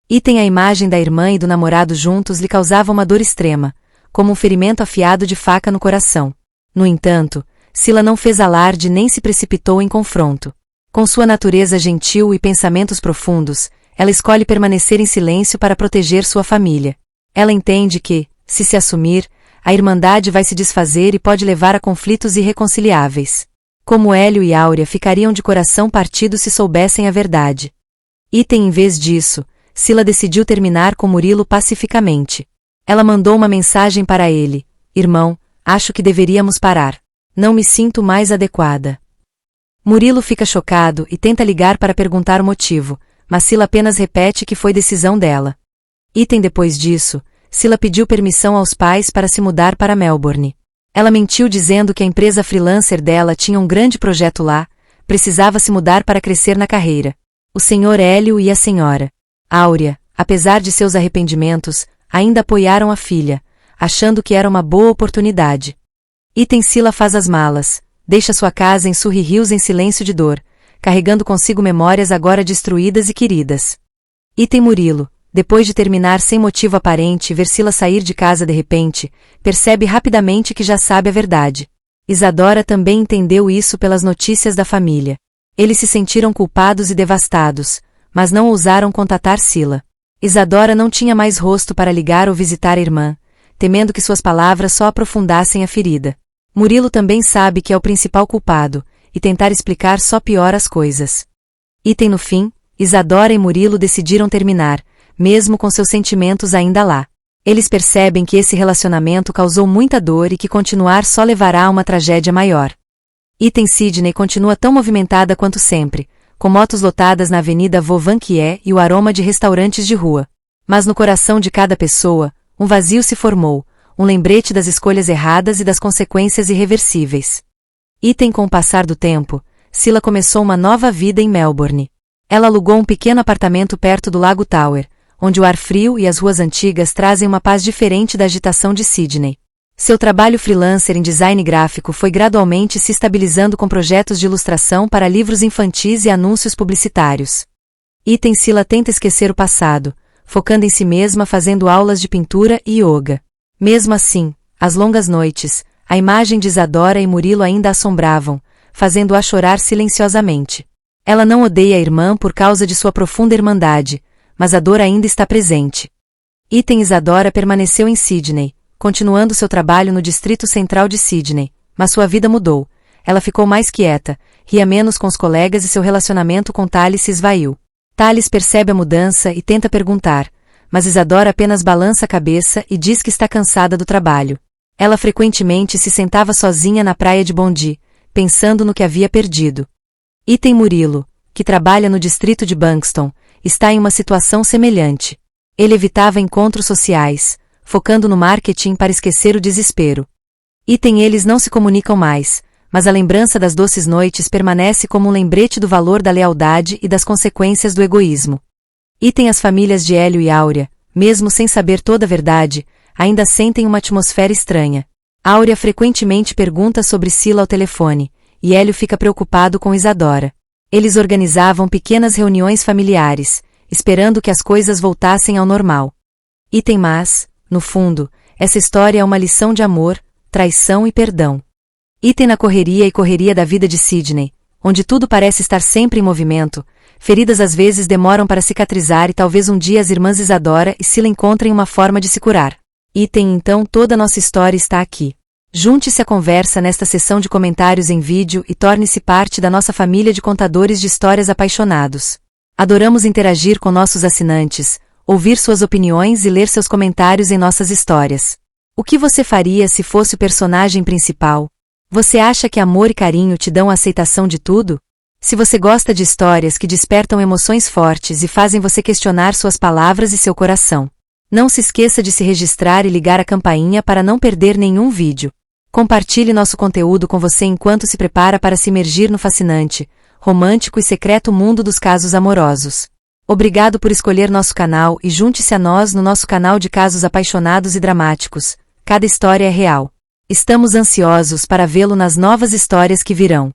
A imagem da irmã e do namorado juntos lhe causava uma dor extrema, como um ferimento afiado de faca no coração. No entanto, Sila não fez alarde nem se precipitou em confronto. Com sua natureza gentil e pensamentos profundos, ela escolhe permanecer em silêncio para proteger sua família. Ela entende que, se assumir, a irmandade vai se desfazer e pode levar a conflitos irreconciliáveis. Como Hélio e Áurea ficariam de coração partido se soubessem a verdade. Em vez disso, Sila decidiu terminar com Murilo pacificamente. Ela mandou uma mensagem para ele: irmão, acho que deveríamos parar. Não me sinto mais adequada. Murilo fica chocado e tenta ligar para perguntar o motivo, mas Sila apenas repete que foi decisão dela. Depois disso, Sila pediu permissão aos pais para se mudar para Melbourne. Ela mentiu dizendo que a empresa freelancer dela tinha um grande projeto lá, precisava se mudar para crescer na carreira. O senhor Hélio e a senhora Áurea, apesar de seus arrependimentos, ainda apoiaram a filha, achando que era uma boa oportunidade. Sila faz as malas, deixa sua casa em Surrey Hills em silêncio de dor, carregando consigo memórias agora destruídas e queridas. Murilo, depois de terminar sem motivo aparente e ver Sila sair de casa de repente, percebe rapidamente que já sabe a verdade. Isadora também entendeu isso pelas notícias da família. Eles se sentiram culpados e devastados, mas não ousaram contatar Sila. Isadora não tinha mais rosto para ligar ou visitar a irmã, temendo que suas palavras só aprofundassem a ferida. Murilo também sabe que é o principal culpado, e tentar explicar só piora as coisas. No fim, Isadora e Murilo decidiram terminar, mesmo com seus sentimentos ainda lá. Eles percebem que esse relacionamento causou muita dor e que continuar só levará a uma tragédia maior. Sydney continua tão movimentada quanto sempre, com motos lotadas na Avenida Vauvanquier e o aroma de restaurantes de rua. Mas no coração de cada pessoa, um vazio se formou, um lembrete das escolhas erradas e das consequências irreversíveis. Com o passar do tempo, Sila começou uma nova vida em Melbourne. Ela alugou um pequeno apartamento perto do Lago Tower, onde o ar frio e as ruas antigas trazem uma paz diferente da agitação de Sydney. Seu trabalho freelancer em design gráfico foi gradualmente se estabilizando com projetos de ilustração para livros infantis e anúncios publicitários. Sila tenta esquecer o passado, focando em si mesma fazendo aulas de pintura e yoga. Mesmo assim, as longas noites, a imagem de Isadora e Murilo ainda a assombravam, fazendo-a chorar silenciosamente. Ela não odeia a irmã por causa de sua profunda irmandade, mas a dor ainda está presente. Isadora permaneceu em Sydney, continuando seu trabalho no distrito central de Sydney, mas sua vida mudou. Ela ficou mais quieta, ria menos com os colegas e seu relacionamento com Thales se esvaiu. Thales percebe a mudança e tenta perguntar, mas Isadora apenas balança a cabeça e diz que está cansada do trabalho. Ela frequentemente se sentava sozinha na praia de Bondi, pensando no que havia perdido. Murilo, que trabalha no distrito de Bankstown, está em uma situação semelhante. Ele evitava encontros sociais, focando no marketing para esquecer o desespero. Eles não se comunicam mais, mas a lembrança das doces noites permanece como um lembrete do valor da lealdade e das consequências do egoísmo. As famílias de Hélio e Áurea, mesmo sem saber toda a verdade, ainda sentem uma atmosfera estranha. Áurea frequentemente pergunta sobre Sila ao telefone, e Hélio fica preocupado com Isadora. Eles organizavam pequenas reuniões familiares, esperando que as coisas voltassem ao normal. Mas, no fundo, essa história é uma lição de amor, traição e perdão. Na correria da vida de Sydney, onde tudo parece estar sempre em movimento, Feridas às vezes demoram para cicatrizar e talvez um dia as irmãs Isadora e Sila encontrem uma forma de se curar. Então toda a nossa história está aqui. Junte-se à conversa nesta sessão de comentários em vídeo e torne-se parte da nossa família de contadores de histórias apaixonados. Adoramos interagir com nossos assinantes, ouvir suas opiniões e ler seus comentários em nossas histórias. O que você faria se fosse o personagem principal? Você acha que amor e carinho te dão a aceitação de tudo? Se você gosta de histórias que despertam emoções fortes e fazem você questionar suas palavras e seu coração, não se esqueça de se registrar e ligar a campainha para não perder nenhum vídeo. Compartilhe nosso conteúdo com você enquanto se prepara para se imergir no fascinante, romântico e secreto mundo dos casos amorosos. Obrigado por escolher nosso canal e junte-se a nós no nosso canal de casos apaixonados e dramáticos. Cada história é real. Estamos ansiosos para vê-lo nas novas histórias que virão.